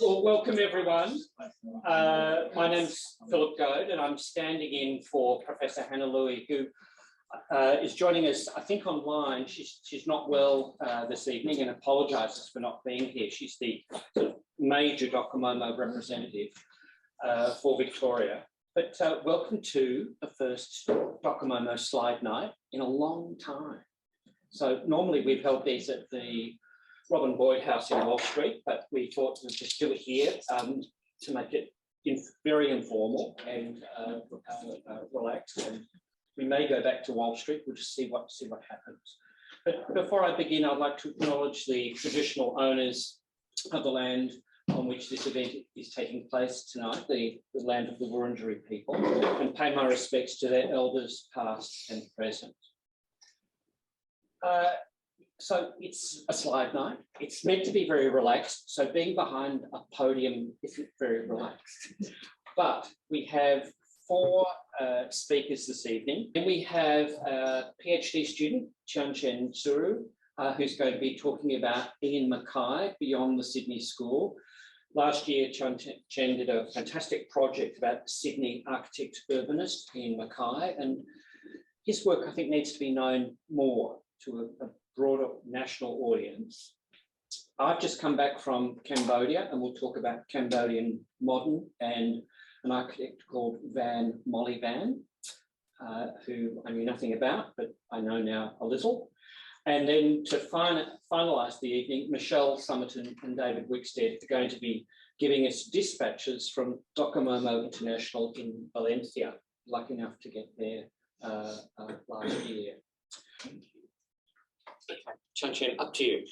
Well, welcome everyone. My name's Philip Goad and I'm standing in for Professor Hannah Louie, who is joining us, I think, online. She's not well this evening and apologises for not being here. She's the sort of major DOCOMOMO representative for Victoria. But welcome to the first DOCOMOMO slide night in a long time. So normally we've held these at the Robin Boyd House in Wall Street, but we thought we'd just do it here to make it very informal and relaxed. And we may go back to Wall Street. We'll just see what happens. But before I begin, I'd like to acknowledge the traditional owners of the land on which this event is taking place tonight, the land of the Wurundjeri people, and pay my respects to their elders, past and present. So it's a slide night. It's meant to be very relaxed. So being behind a podium isn't very relaxed. But we have four speakers this evening. And we have a PhD student, Tianchen, who's going to be talking about Ian McKay beyond the Sydney School. Last year, Tianchen did a fantastic project about Sydney architect urbanist Ian McKay, and his work, I think, needs to be known more to a broader national audience. I've just come back from Cambodia, and we'll talk about Cambodian modern and an architect called Vann Molyvann, who I knew nothing about, but I know now a little. And then to finalise the evening, Michele, Summerton and David Wixted are going to be giving us dispatches from DOCOMOMO International in Valencia. Lucky enough to get there last year. Okay, Tianchen, up to you.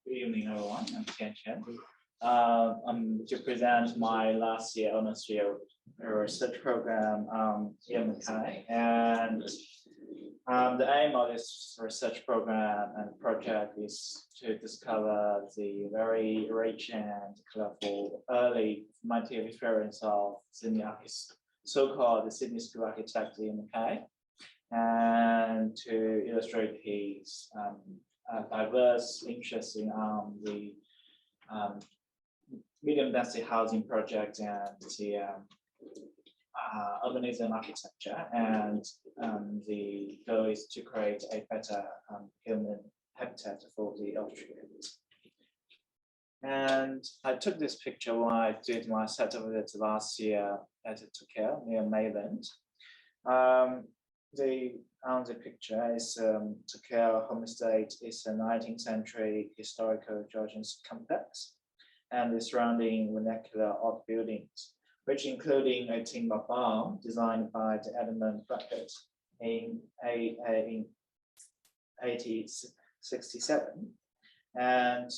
Good evening, everyone. I'm Tianchen. I'm to present my last year honors year research program here in McKay, and the aim of this research program and project is to discover the very rich and colorful early formative experience of Sydney so-called the Sydney School architect in McKay, and to illustrate his diverse interest in the medium density housing project and the urbanism architecture, and the goal is to create a better human habitat for the Australians. And I took this picture when I did my site visit last year at Tokel near Melbourne. On the picture is Tokel Homestead. Is a 19th century historical Georgian complex, and the surrounding vernacular odd buildings, which including a timber farm designed by the Edmund Brackett in 1867, and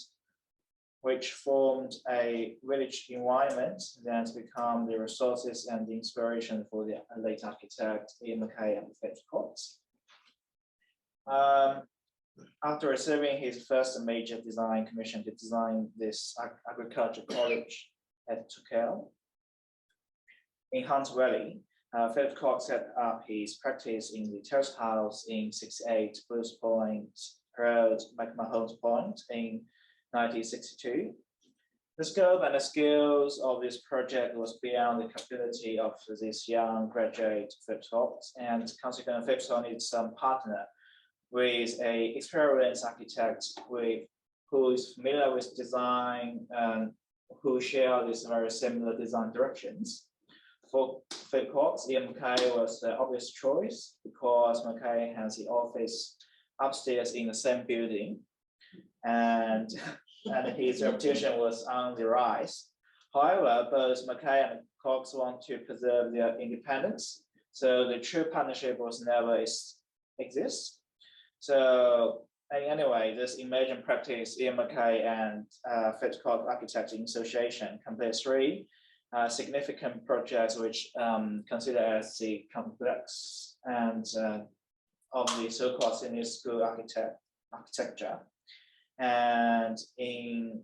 which formed a village environment that become the resources and the inspiration for the late architect Ian McKay and Fred Cox. After receiving his first major design commission to design this agricultural college at Tokel in Hunts Valley, Philip Cox set up his practice in the terrace house in 68 Bruce Point Road, McMahon's Point in 1962. The scope and the skills of this project was beyond the capability of this young graduate Philip Cox, and consequently Philip Cox needs some partner with an experienced architect who is familiar with design and who share these very similar design directions. For Philip Cox, Ian McKay was the obvious choice because McKay has the office upstairs in the same building, and his reputation was on the rise. However, both McKay and Cox want to preserve their independence, so the true partnership was never exist. So anyway, this emergent practice, Ian McKay and Philip Cox Architecting Association complete three significant projects which consider as the complex and of the so-called Sydney School architecture. And in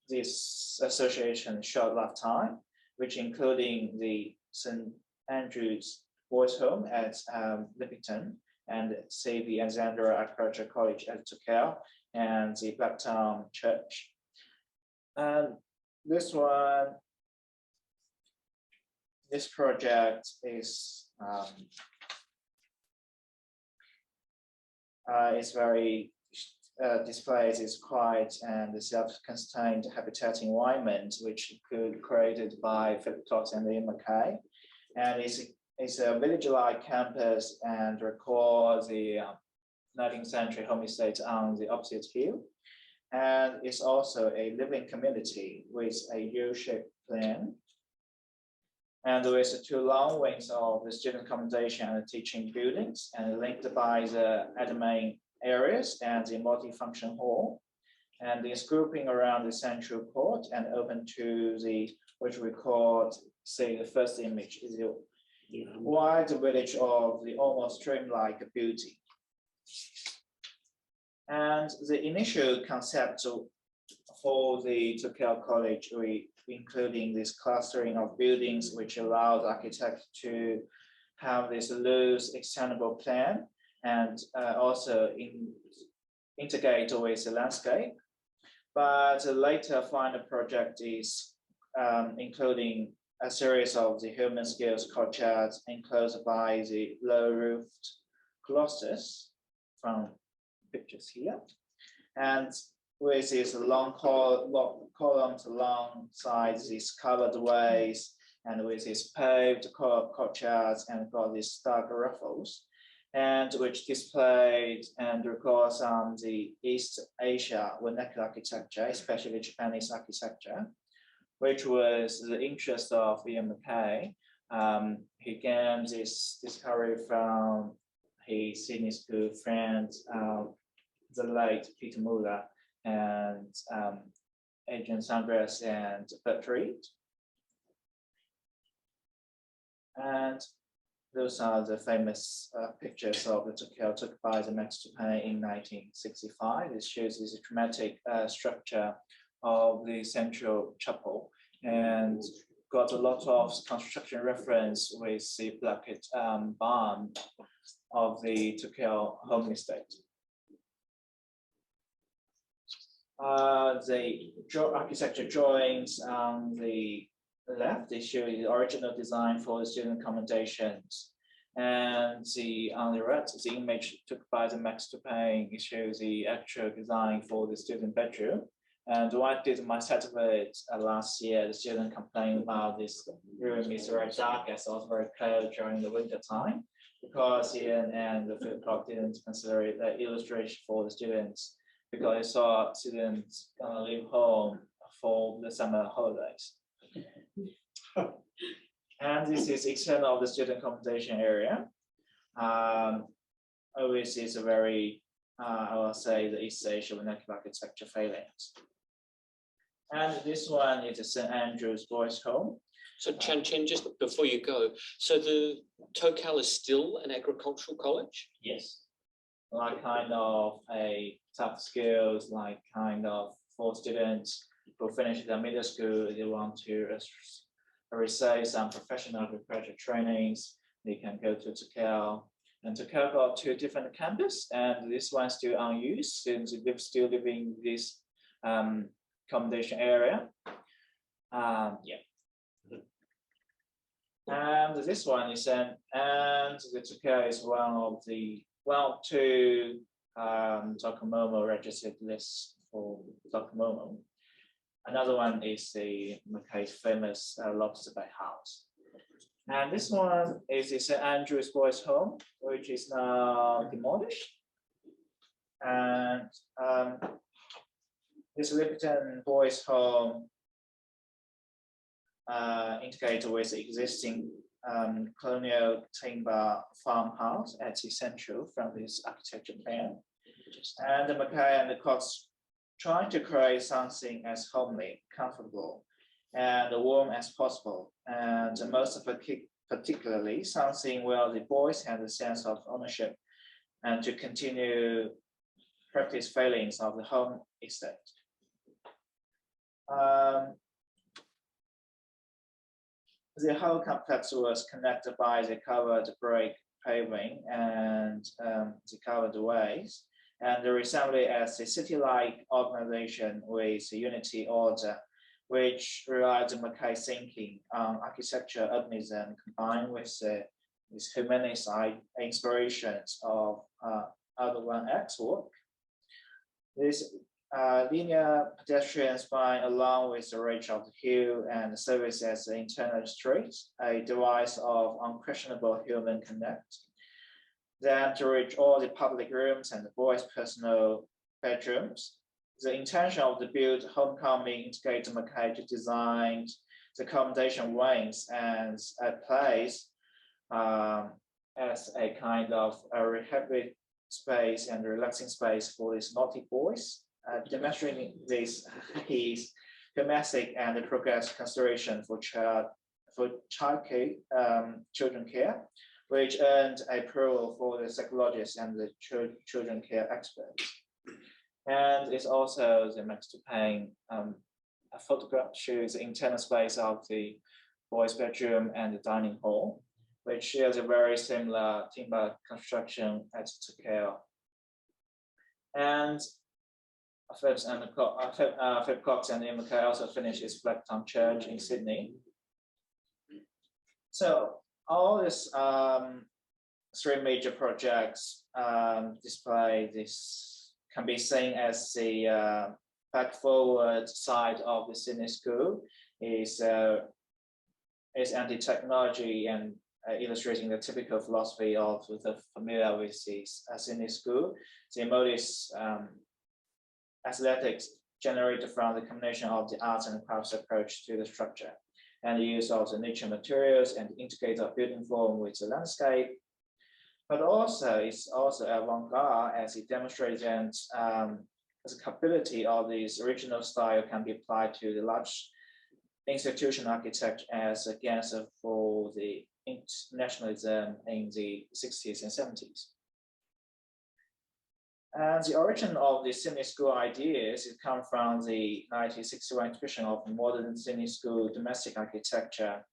this association short lifetime, which including the St. Andrew's Boys' Home at Lippington, and St. Alexandra Agricultural College at Tokel, and the Blacktown Church. And this project is very displays its quiet and self-contained habitat environment, which could created by Philip Cox and Ian McKay. And it's a village-like campus and records the 19th century homestead on the opposite hill. And it's also a living community with a U-shaped plan. And with the two long wings of the student accommodation and the teaching buildings, and linked by the admin areas and the multifunction hall. And it's grouping around the central court and open to the, which we call, say, the first image is the wide village of the almost dreamlike beauty. And the initial concept for the Tokelau College, including this clustering of buildings, which allows architects to have this loose extendable plan and also integrate with the landscape. But the later final project is including a series of the human scales courtyards enclosed by the low-roofed cloisters from pictures here. And with these long columns alongside these covered ways, and with these paved courtyards and got these dark ruffles, and which displayed and records on the East Asia vernacular architecture, especially Japanese architecture, which was the interest of Ian McKay. He gained this discovery from his Sydney school friends, the late Peter Muller and Adrian Sanders and Bert Reed. And those are the famous pictures of the Tokelau took by the Max Japan in 1965. It shows this dramatic structure of the central chapel and got a lot of construction reference with the bracket barn of the Tokelau home estate. The architecture drawings on the left, they show the original design for the student accommodations. And on the right, the image took by the Max Japan, it shows the actual design for the student bedroom. And when I did my set of it last year, the student complained about this room is very dark, as also very cold during the winter time, because Ian and the field clock didn't consider it the illustration for the students, because they saw students gonna leave home for the summer holidays. And this is extent of the student accommodation area. Obviously, it's a very, I will say, the East Asia vernacular architecture failings. And this one is a St. Andrew's Boys' Home. So Tianchen, just before you go, so the Tokelau is still an agricultural college? Yes, like kind of a tough skills, like kind of for students who finish their middle school, they want to receive some professional agriculture trainings, they can go to Tokelau. And Tokelau got two different campuses, and this one still unused, students still living in this accommodation area. Yeah. And this one is and the Tokelau is one of the two DOCOMOMO registered lists for DOCOMOMO. Another one is the McKay's famous Lobster Bay House. And this one is the St. Andrew's Boys' Home, which is now demolished. And this Lipton Boys' Home integrated with the existing colonial timber farmhouse at the central from this architecture plan. And the McKay and the Cox trying to create something as homely, comfortable, and warm as possible. And most particularly something where the boys have a sense of ownership and to continue practice feelings of the home estate. The whole complex was connected by the covered brick paving and the covered ways. and the assembly as a city-like organization with unity order, which relies on McKay thinking on architecture, urbanism, combined with these humanist inspirations of other Van Eyck's work. This linear pedestrian spine, along with the range of the hill and service as the internal street, a device of unquestionable human connect. Then to reach all the public rooms and the boys' personal bedrooms. The intention of the build homecoming integrated McKay to design the accommodation wings as a place as a kind of a rehabilitative space and relaxing space for these naughty boys, demonstrating this his domestic and progress consideration for children care, which earned approval for the psychologists and the children care experts. And it's also the next to paint a photograph shows the internal space of the boys' bedroom and the dining hall, which shares a very similar timber construction as to Takeo. And Philip Cox and McKay also finished his Blacktown Church in Sydney. So all these three major projects display this, can be seen as the back-forward side of the Sydney School is anti-technology and illustrating the typical philosophy of the familiar with the Sydney School. The modest aesthetics generated from the combination of the arts and crafts approach to the structure, and the use of the nature materials and integrated building form with the landscape. But also, it's also avant-garde as it demonstrates that the capability of this original style can be applied to the large institutional architecture as against for the internationalism in the 60s and 70s. And the origin of the Sydney School ideas come from the 1961 exhibition of modern Sydney School domestic architecture.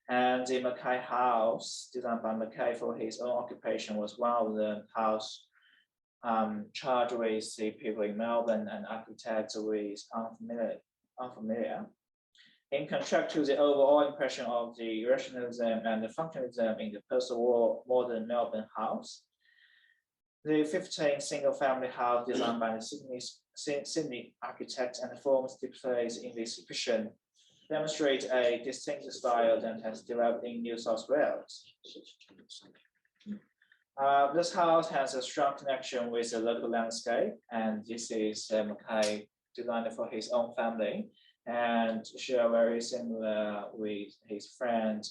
And the McKay house, designed by McKay for his own occupation, was one of the house charged with the people in Melbourne and architects with unfamiliar. In contrast to the overall impression of the rationalism and the functionalism in the post-war modern Melbourne house, the 15 single-family house designed by the Sydney architects and forms displayed in this exhibition demonstrate a distinctive style that has developed in New South Wales. This house has a strong connection with the local landscape, and this is McKay designed for his own family, and share very similar with his friend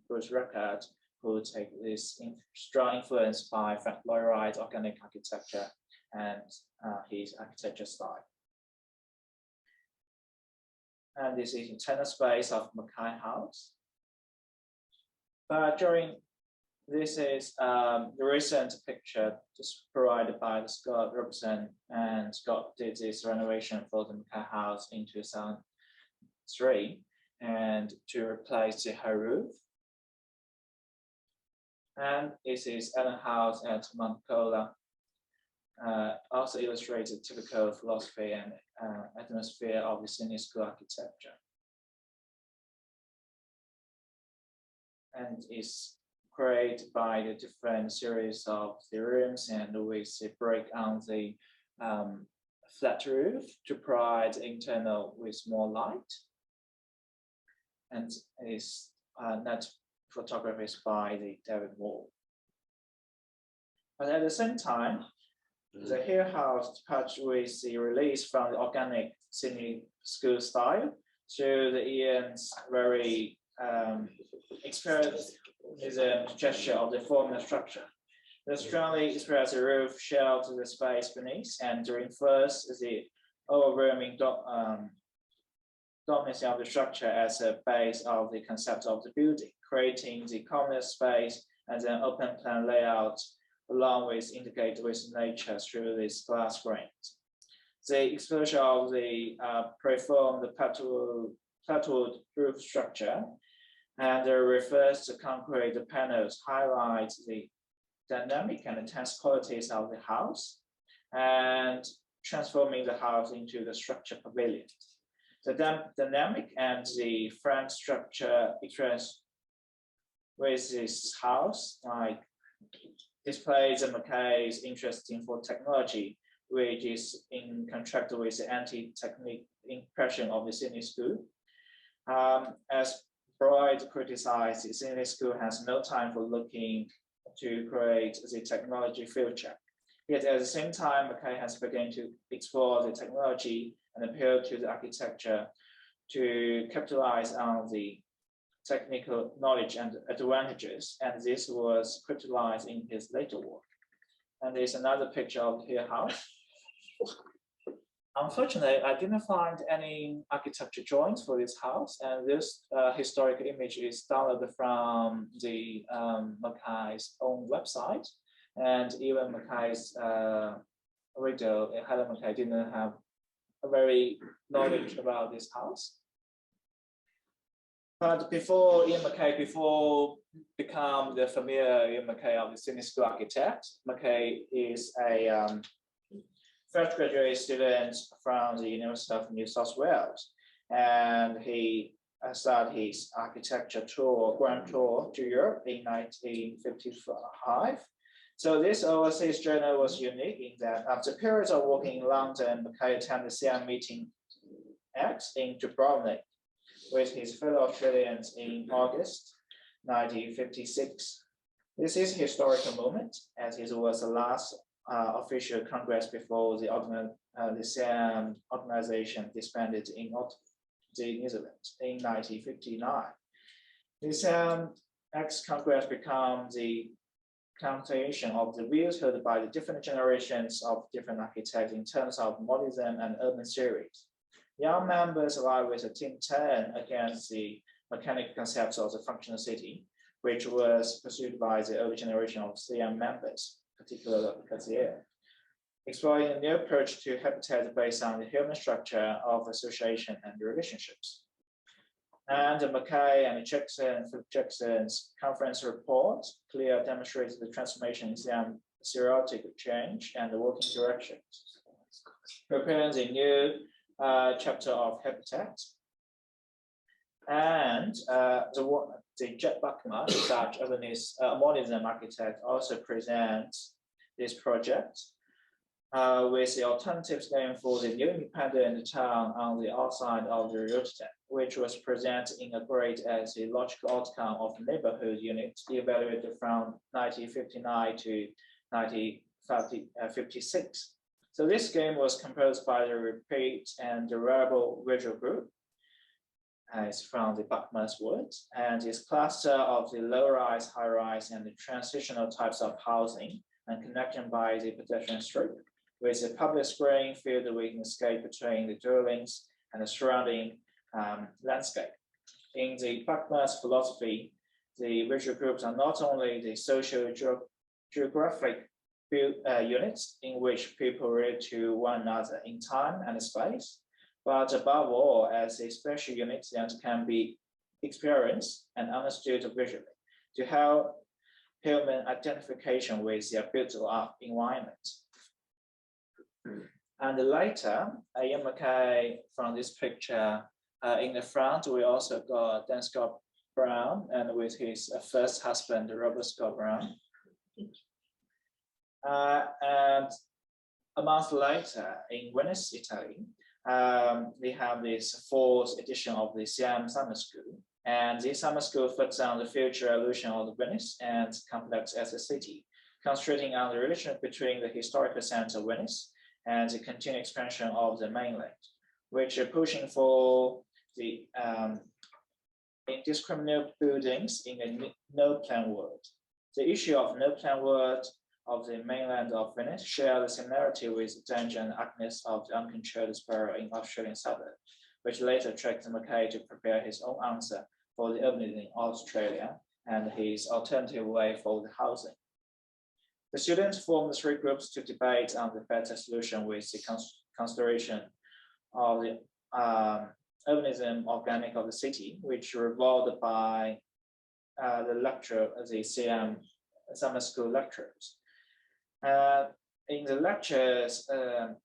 Bruce Rickard, who take this strong influence by Frank Lloyd Wright's organic architecture and his architecture style. And this is internal space of McKay House. But this is the recent picture just provided by Scott Robertson, and Scott did this renovation for the McKay House in 2003, and to replace the whole roof. And this is Allen House at Moncola. Also illustrates the typical philosophy and atmosphere of the Sydney School architecture. And is created by the different series of the rooms and with the break on the flat roof to provide internal with more light. And is net photography by the David Wall. But at the same time, the Hill House touched with the release from the organic Sydney School style through the Ian's very experienced gesture of the form and structure. The strongly expressed roof shelves the space beneath and reinforce the overwhelming dominance of the structure as a base of the concept of the building, creating the common space and then open plan layout along with integrated with nature through these glass screens. The exposure of the preformed plateaued roof structure and refers to concrete panels highlights the dynamic and intense qualities of the house, and transforming the house into the structure pavilion. The dynamic and the frank structure expressed with this house, like displays McKay's interest for technology, which is in contrast with the anti-technique impression of the Sydney School. As Broad criticized, the Sydney School has no time for looking to create the technology future. Yet at the same time, McKay has begun to explore the technology and appeal to the architecture to capitalize on the technical knowledge and advantages, and this was crystallized in his later work. And there's another picture of his house. Unfortunately, I didn't find any architecture drawings for this house, and this historic image is downloaded from the McKay's own website, and even McKay's widow, Helen McKay, didn't have a very knowledge about this house. But before Ian McKay, before become the familiar Ian McKay of the Sydney School architect, McKay is a fresh graduate student from the University of New South Wales, and he started his architecture tour, grand tour to Europe in 1955. So this overseas journey was unique in that after periods of working in London, McKay attended the CM meeting X in Dubrovnik with his fellow Australians in August 1956. This is a historical moment, as it was the last official congress before the CM organization disbanded in New Zealand in 1959. The CM X Congress became the continuation of the views held by the different generations of different architects in terms of modernism and urban series. Young members arrived with a team turn against the mechanical concepts of the functional city, which was pursued by the early generation of CM members, particularly Gazier, exploring a new approach to habitat based on the human structure of association and relationships. And McKay and Jackson's conference report clearly demonstrates the transformation in CM theoretic change and the working directions, preparing the new chapter of habitat. And the Jet Buckman, such as a modernism architect, also presents this project with the alternatives going for the new independent town on the outside of the Rotterdam, which was presented in a grade as a logical outcome of neighborhood units evaluated from 1959 to 1956. So this game was composed by the repeat and durable visual group. It's from the Buckman's words, and is cluster of the low-rise, high-rise, and the transitional types of housing, and connection by the pedestrian strip, with a public square filled with an escape between the dwellings and the surrounding landscape. In the Buckman's philosophy, the visual groups are not only the social geographic units in which people relate to one another in time and space, but above all as a special unit that can be experienced and understood visually to help human identification with their built-up environment. And later, Ian McKay from this picture, in the front, we also got Dan Scott Brown and with his first husband, Robert Scott Brown. And a month later, in Venice, Italy, we have this fourth edition of the CM Summer School. And this summer school focuses on the future evolution of Venice and complex as a city, concentrating on the relationship between the historical center of Venice and the continued expansion of the mainland, which are pushing for the indiscriminate buildings in a no-plan world. The issue of no-plan world of the mainland of Venice share the similarity with the danger and ugliness of the uncontrolled sparrow in Australian suburb, which later attracted McKay to prepare his own answer for the urbanism in Australia and his alternative way for the housing. The students formed 3 groups to debate on the better solution with the consideration of the urbanism organic of the city, which revolved by the CM Summer School lectures. in the lectures, the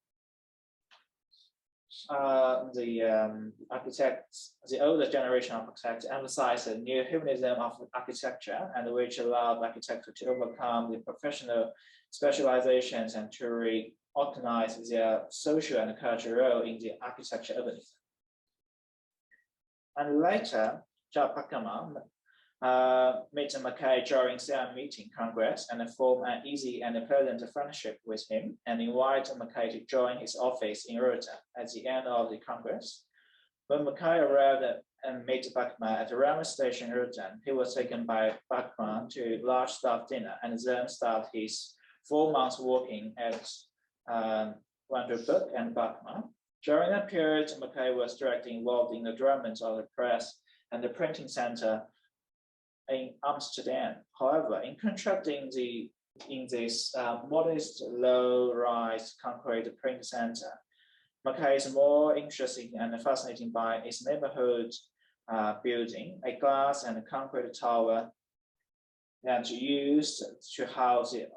older generation of architects emphasize the new humanism of architecture, and which allowed architecture to overcome the professional specializations and to reorganize their social and cultural role in the architecture urbanism. And later, DOCOMOMO met McKay during their meeting Congress and formed an easy and pleasant friendship with him, and invited McKay to join his office in Rotterdam at the end of the Congress. When McKay arrived and met Bachmann at the railway station in Rotterdam, he was taken by Bachmann to a large staff dinner and then started his 4 months working at Vanderbilt and Bachmann. During that period, McKay was directly involved in the development of the press and the printing center in Amsterdam. However, in constructing this modest, low-rise concrete print center, McKay is more interesting and fascinating by its neighborhood building, a glass and concrete tower that used to house the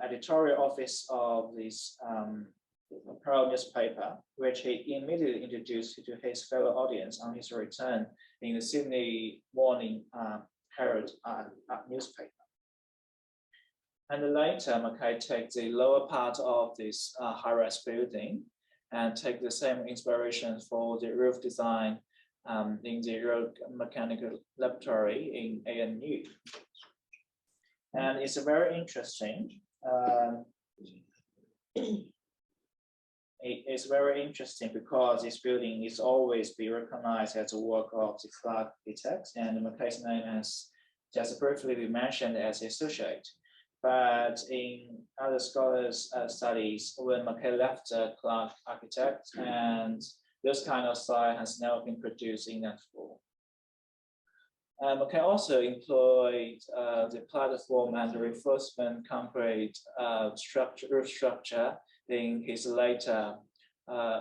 editorial office of this Pearl newspaper, which he immediately introduced to his fellow audience on his return in the Sydney Morning Herald newspaper. And later, McKay takes the lower part of this high-rise building and take the same inspiration for the roof design in the road mechanical laboratory in ANU. And it's very interesting. It is very interesting because this building is always be recognized as a work of the Clark architects, and McKay's name has just briefly been mentioned as associate. But in other scholars' studies, when McKay left Clark architect, and this kind of style has now been produced in that form. McKay also employed the platform and the reinforcement concrete roof structure in his later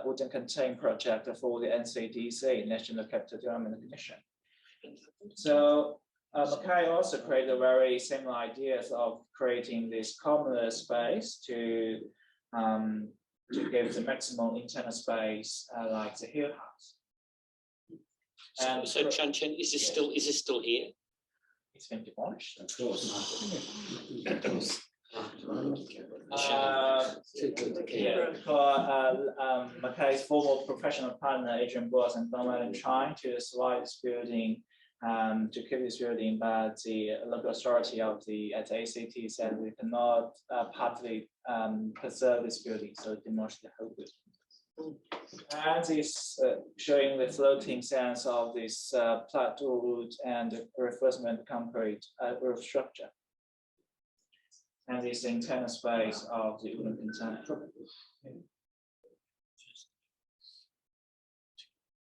wooden contain project for the NCDC, National Capital Development Commission. So McKay also created very similar ideas of creating this communal space to give the maximum internal space like the hill house. And so Tianchen, is this still here? It's been demolished. Of course. McKay's former professional partner Adrian Boss and Don Allen trying to survive this building, to keep this building, but the local authority of the ACT said we cannot partly preserve this building, so demolish the whole building. And this showing the floating sense of this plateau wood and reinforcement concrete roof structure, and this internal space of the wooden container.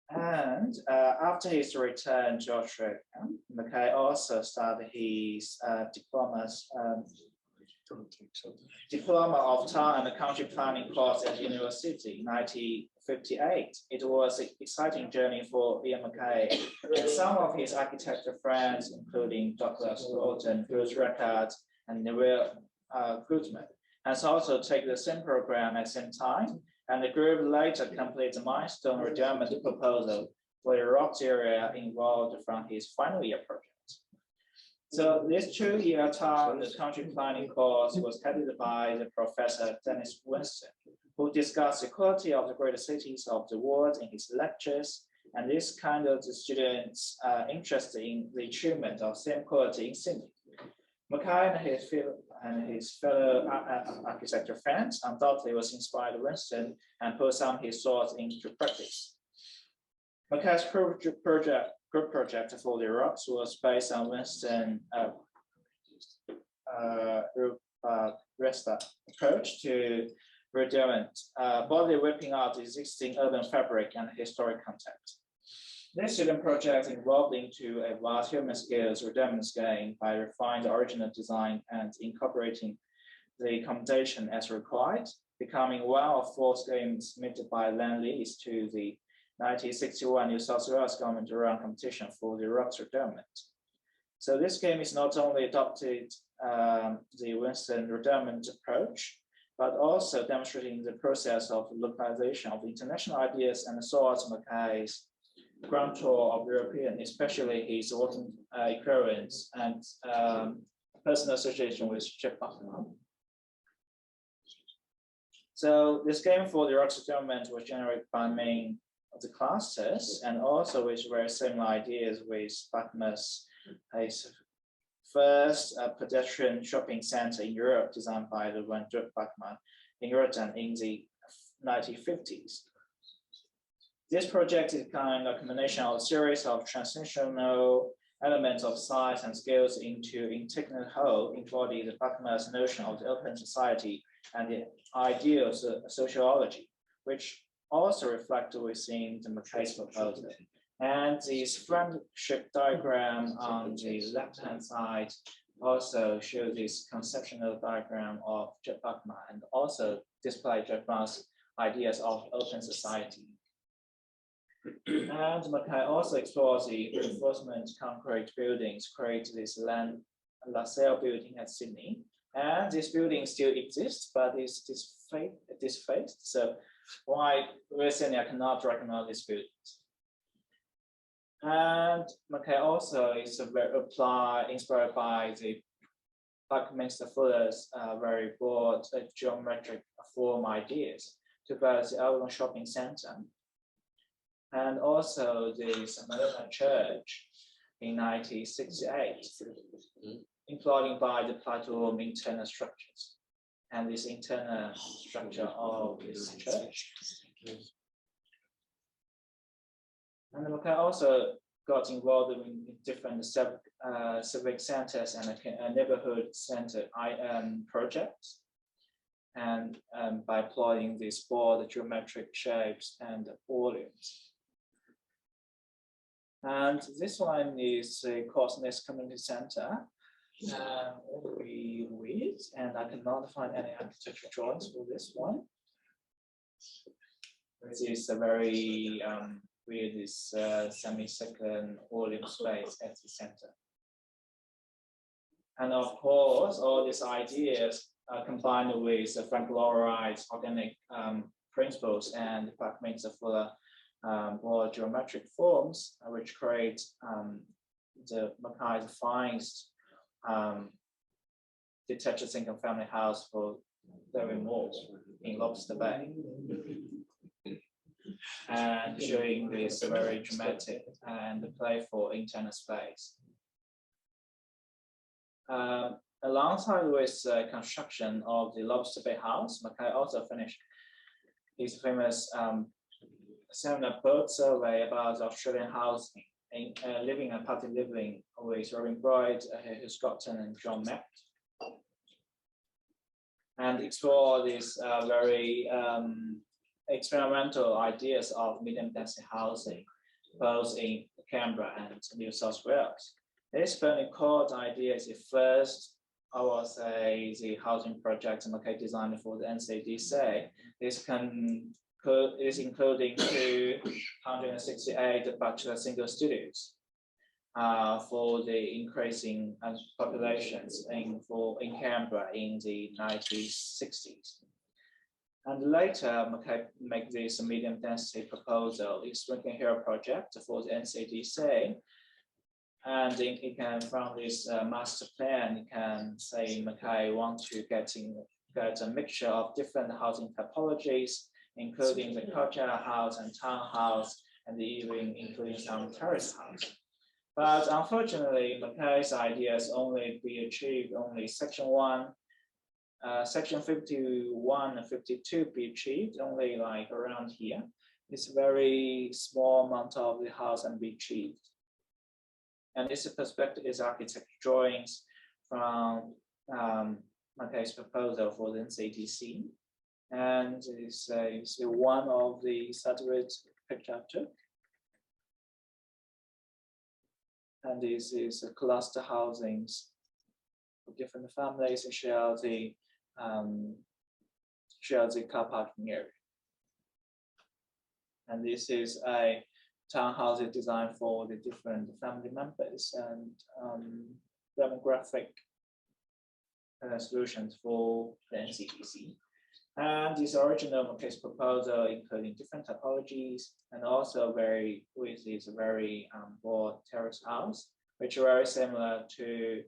And after his return to Australia, McKay also started his Diploma of Town and Country Planning course at University in 1958. It was an exciting journey for Ian McKay and some of his architecture friends, including Dr. Summerton, Bruce Record, and Neville Goodman, and also take the same program at the same time. And the group later completed the milestone redevelopment proposal for the rocks area involved from his final year project. So this 2-year town and country planning course was headed by the Professor Dennis Winston, who discussed the quality of the greater cities of the world in his lectures. And this kind of the students interested in the achievement of same quality in Sydney. McKay and his fellow architecture friends undoubtedly was inspired by Winston and put some of his thoughts into practice. McKay's group project for the rocks was based on Winston approach to redevelopment, boldly whipping out the existing urban fabric and historic context. This student project evolved into a vast human-scale redevelopment scheme by refining the original design and incorporating the accommodation as required, becoming one of 4 schemes submitted by land lease to the 1961 New South Wales government around competition for the rocks redevelopment. So this scheme is not only adopted the Winston redevelopment approach, but also demonstrating the process of localization of international ideas and thoughts. McKay's grand tour of European, especially his working experience and personal association with Japan. So the scheme for the rock settlement was generated by main of the clusters, and also with very similar ideas with Bachman's first pedestrian shopping center in Europe, designed by the Van Bachman in Europe in the 1950s. This project is kind of a combination of a series of transitional elements of size and scales into integral whole, including the Bachman's notion of the open society and the ideals of sociology, which also reflected within the McKay's proposal. And this friendship diagram on the left-hand side also shows this conceptual diagram of Bachman and also display Bachman's ideas of open society. And McKay also explores the reinforcement concrete buildings, create this LaSalle building at Sydney. And this building still exists, but it's disfaced. So why recently I cannot recognize this building. And McKay also is inspired by the Buckminster Fuller's very broad geometric form ideas to build the urban shopping center. And also the Molyvann Church in 1968, including by the platform internal structures and this internal structure of this church. And McKay also got involved in different civic centers and neighborhood center projects, and by employing these broad geometric shapes and volumes. And this one is a Cosness Community Center. And I cannot find any architectural drawings for this one. This is a very weird, this semicircular volume space at the center. And of course, all these ideas are combined with Frank Lloyd Wright's organic principles and Buckminster Fuller more geometric forms, which create the McKay finds detached single family house for Darwin Malls in Lobster Bay, and showing this very dramatic and playful internal space. Alongside with construction of the Lobster Bay house, McKay also finished his famous seminar boat survey about Australian housing, living and party living with Robin Bright, Hugh Scotton, and John Mack, and explore these very experimental ideas of medium density housing, both in Canberra and New South Wales. This very core idea is the first, I would say, the housing project McKay designed for the NCDC. Is including 268 bachelor single studios for the increasing populations in Canberra in the 1960s. And later, McKay made this medium density proposal, the Swinking Hill project for the NCDC. And you can, from this master plan, you can say McKay wants to get a mixture of different housing typologies, including the cultural house and townhouse, and even including some terrace house. But unfortunately, McKay's ideas only be achieved only section 1, section 51 and 52 be achieved only like around here. It's a very small amount of the house and be achieved. And this perspective is architecture drawings from McKay's proposal for the NCDC. And it's one of the satellite picture I took. And this is a cluster housings for different families and share the car parking area. And this is a townhouse designed for the different family members and demographic solutions for the NCDC. And this original McKay's proposal, including different typologies, and also with this very broad terrace house, which are very similar to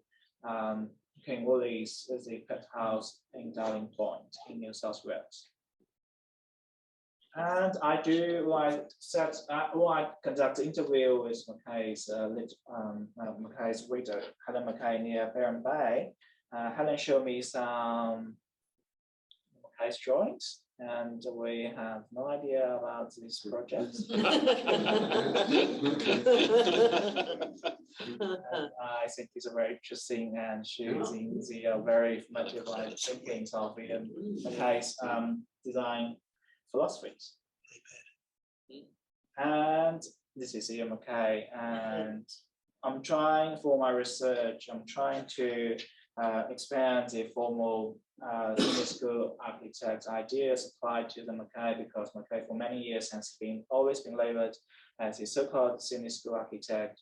King Willi's the pet house in Darling Point in New South Wales. And I conduct interview with McKay's McKay's widow, Helen McKay, near Byron Bay. Helen showed me some McKay's drawings, and we have no idea about this project. I think it's very interesting, and she's in the very materialized thinkings of McKay's design philosophies. And this is Ian McKay, and I'm trying for my research, I'm trying to expand the formal senior school architect ideas applied to the McKay, because McKay for many years has always been labeled as a so-called senior school architect.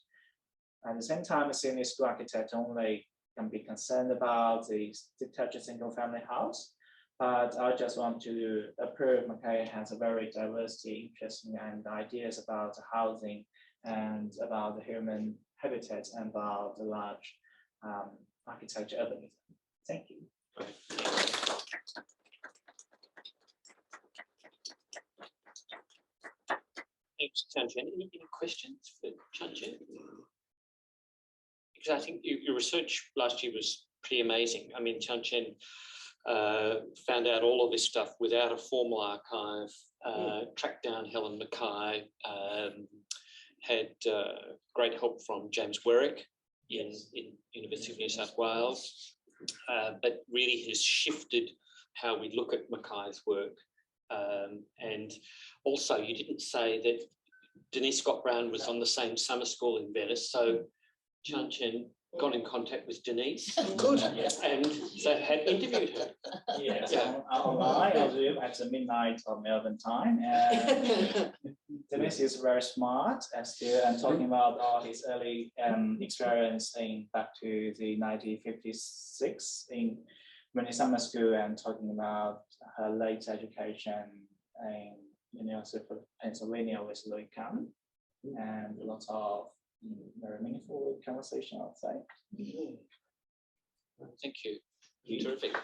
At the same time, a senior school architect only can be concerned about the detached single family house. But I just want to prove McKay has a very diversity, interesting and ideas about housing and about the human habitat and about the large architecture urbanism. Thank you. Thanks, Tianchen. Any questions for Tianchen? Because I think your research last year was pretty amazing. I mean, Tianchen found out all of this stuff without a formal archive, tracked down Helen McKay, had great help from James Werrick in University of New South Wales, but really has shifted how we look at McKay's work. And also, you didn't say that Denise Scott Brown was on the same summer school in Venice, so Tianchen got in contact with Denise. Good. And so had interviewed her. Yes, online, I Zoom at the midnight of Melbourne time. And Denise is very smart and talking about all his early experience back to the 1956 in many summer school, and talking about her late education in University of Pennsylvania with Louis Kahn, and lots of very meaningful conversation, I'd say. Thank you. Terrific.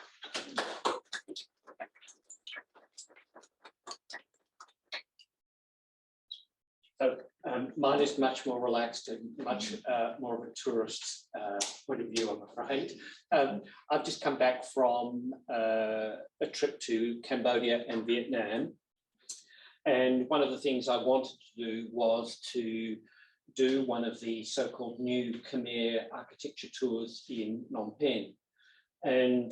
So mine is much more relaxed and much more of a tourist point of view, I'm afraid. I've just come back from a trip to Cambodia and Vietnam. And one of the things I wanted to do was to do one of the so-called new Khmer architecture tours in Phnom Penh. And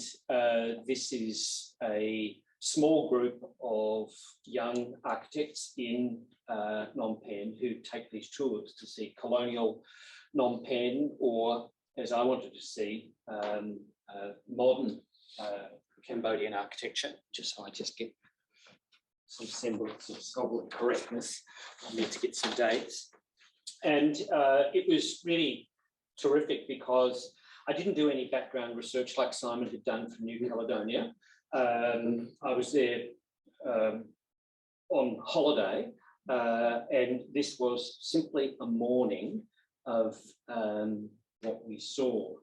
this is a small group of young architects in Phnom Penh who take these tours to see colonial Phnom Penh, or as I wanted to see, modern Cambodian architecture, just so I just get some semblance of scholarly correctness. I need to get some dates. And it was really terrific because I didn't do any background research like Simon had done for New Caledonia. I was there on holiday, and this was simply a morning of what we saw.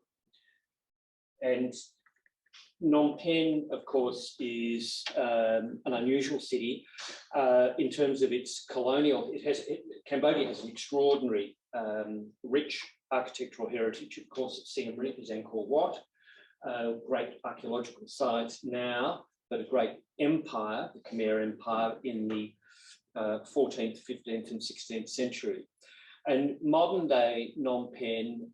And Phnom Penh, of course, is an unusual city in terms of its colonial. Cambodia has an extraordinary, rich architectural heritage. Of course, at Siem Reap is Angkor Wat, great archaeological sites now, but a great empire, the Khmer Empire, in the 14th, 15th, and 16th century. And modern day Phnom Penh,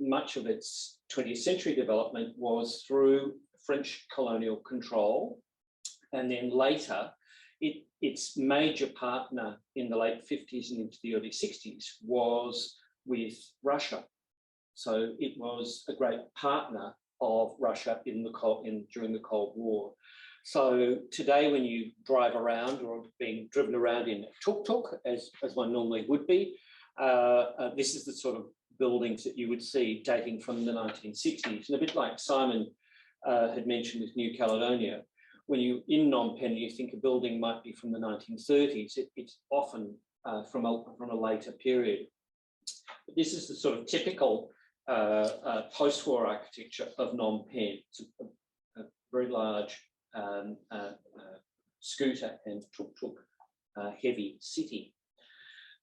much of its 20th century development was through French colonial control. And then later, its major partner in the late 50s and into the early 60s was with Russia. So it was a great partner of Russia during the Cold War. So today, when you drive around or being driven around in tuk-tuk, as one normally would be, this is the sort of buildings that you would see dating from the 1960s. And a bit like Simon had mentioned with New Caledonia, when you're in Phnom Penh, you think a building might be from the 1930s. It's often from a later period. But this is the sort of typical post-war architecture of Phnom Penh. It's a very large scooter and tuk-tuk heavy city.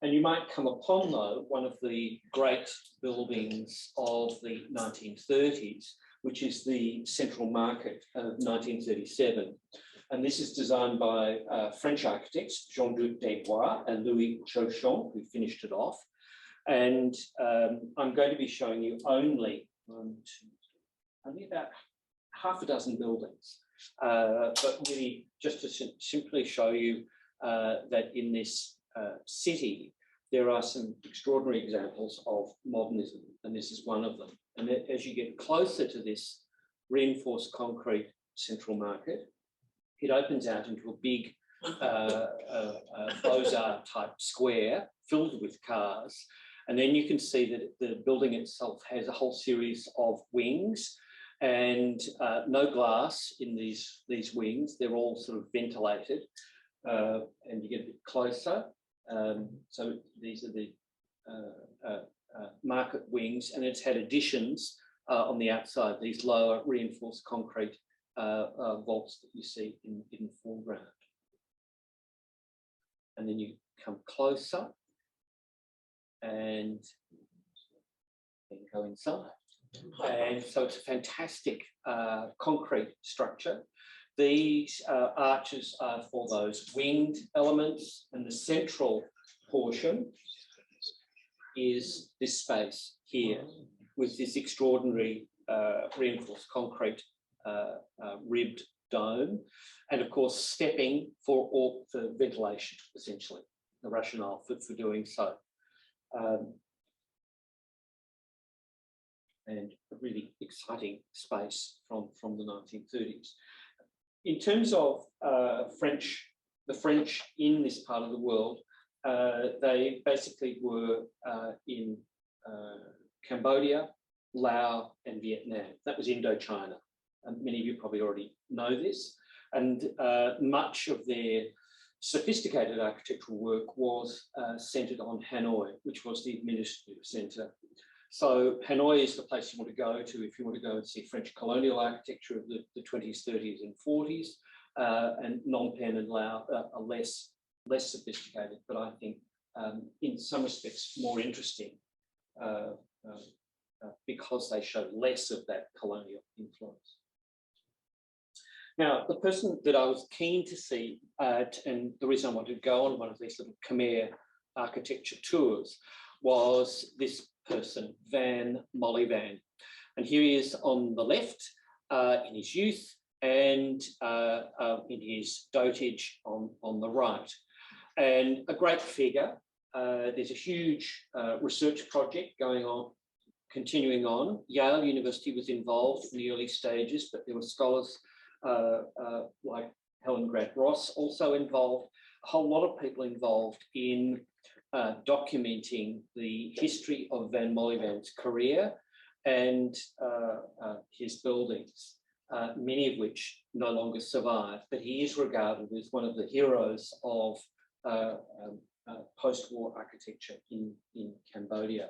And you might come upon, though, one of the great buildings of the 1930s, which is the Central Market of 1937. And this is designed by French architects, Jean-Luc Desbois and Louis Chauchon, who finished it off. And I'm going to be showing you only about half a dozen buildings, but really just to simply show you that in this city, there are some extraordinary examples of modernism, and this is one of them. And as you get closer to this reinforced concrete Central Market, it opens out into a big Beaux-Arts type square filled with cars. And then you can see that the building itself has a whole series of wings and no glass in these wings. They're all sort of ventilated. And you get a bit closer. So these are the market wings, and it's had additions on the outside, these lower reinforced concrete vaults that you see in the foreground. And then you come closer and then go inside. And so it's a fantastic concrete structure. These arches are for those winged elements, and the central portion is this space here with this extraordinary reinforced concrete ribbed dome, and of course stepping for ventilation, essentially, the rationale for doing so. And a really exciting space from the 1930s. In terms of the French in this part of the world, they basically were in Cambodia, Laos, and Vietnam. That was Indochina. And many of you probably already know this. And much of their sophisticated architectural work was centered on Hanoi, which was the administrative center. So Hanoi is the place you want to go to if you want to go and see French colonial architecture of the 20s, 30s, and 40s. And Phnom Penh and Laos are less sophisticated, but I think in some respects more interesting because they show less of that colonial influence. Now, the person that I was keen to see, and the reason I wanted to go on one of these little Khmer architecture tours, was this person, Vann Molyvann. And here he is on the left in his youth, and in his dotage on the right. And a great figure. There's a huge research project going on, continuing on. Yale University was involved in the early stages, but there were scholars like Helen Grant Ross also involved, a whole lot of people involved in documenting the history of Vann Molywann's career and his buildings, many of which no longer survive, but he is regarded as one of the heroes of post-war architecture in Cambodia.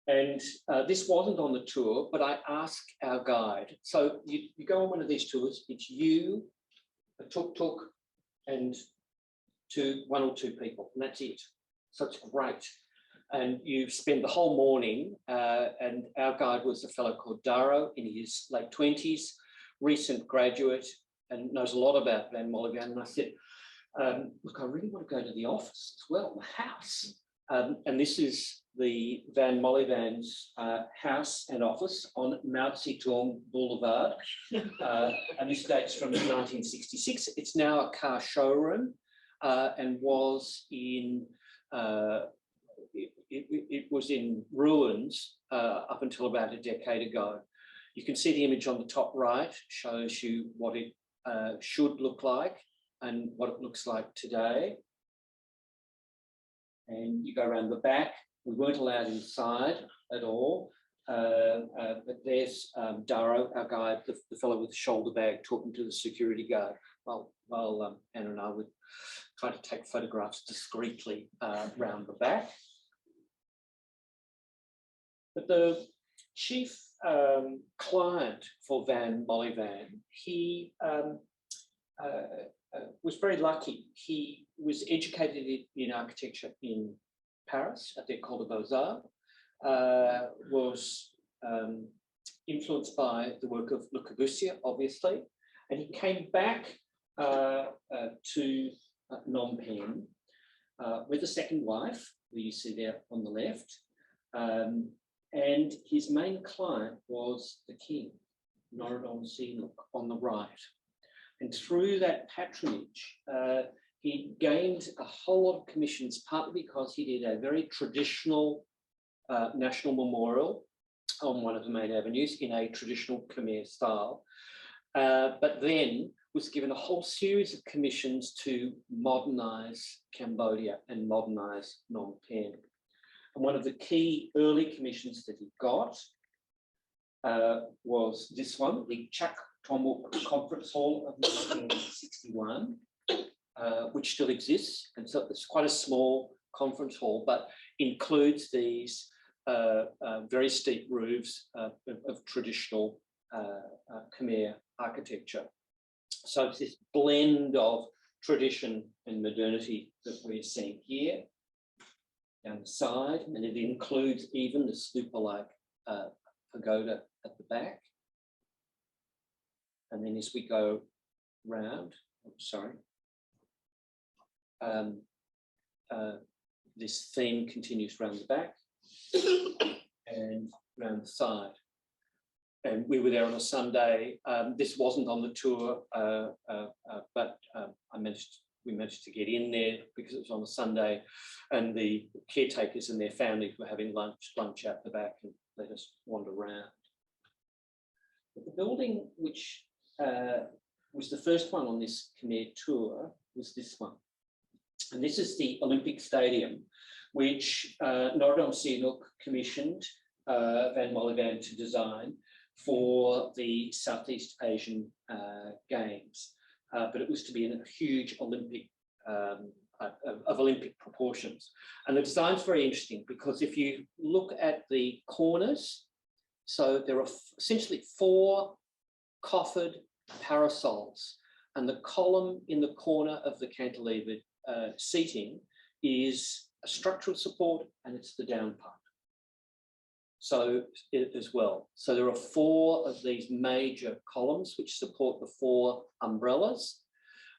And this wasn't on the tour, but I asked our guide. So you go on one of these tours, it's you, a tuk-tuk, and one or two people, and that's it. So it's great. And you spend the whole morning, and our guide was a fellow called Daro in his late 20s, recent graduate, and knows a lot about Vann Molyvann. And I said, look, I really want to go to the office as well, the house. And this is the Vann Molywann's house and office on Mao Zedong Boulevard. And this dates from 1966. It's now a car showroom and was in, it was in ruins up until about a decade ago. You can see the image on the top right, shows you what it should look like and what it looks like today. And you go around the back. We weren't allowed inside at all. But there's Daro, our guide, the fellow with the shoulder bag, talking to the security guard while Anna and I would try to take photographs discreetly round the back. But the chief client for Vann, Molyvann, he was very lucky. He was educated in architecture in Paris at the École des Beaux-Arts, was influenced by the work of Le Corbusier, obviously, and he came back to Phnom Penh with a second wife, who you see there on the left, and his main client was the king, Norodom Sihanouk, on the right. And through that patronage, he gained a whole lot of commissions, partly because he did a very traditional national memorial on one of the main avenues in a traditional Khmer style, but then was given a whole series of commissions to modernize Cambodia and modernize Phnom Penh. And one of the key early commissions that he got was this one, the Chak Tomuk Conference Hall of 1961, which still exists. And so it's quite a small conference hall, but includes these very steep roofs of traditional Khmer architecture. So it's this blend of tradition and modernity that we're seeing here down the side, and it includes even the stupa-like pagoda at the back. And then as we go round, this theme continues round the back and round the side. And we were there on a Sunday. This wasn't on the tour, but we managed to get in there because it was on a Sunday, and the caretakers and their families were having lunch at the back and let us wander around. But the building which was the first one on this Khmer tour was this one. And this is the Olympic Stadium, which Norodom Sihanouk commissioned Vann Molyvann to design for the Southeast Asian Games. But it was to be in a huge Olympic, of Olympic proportions. And the design's very interesting because if you look at the corners, so there are essentially 4 coffered parasols, and the column in the corner of the cantilevered seating is a structural support, and it's the down part. So as well. So there are 4 of these major columns which support the 4 umbrellas,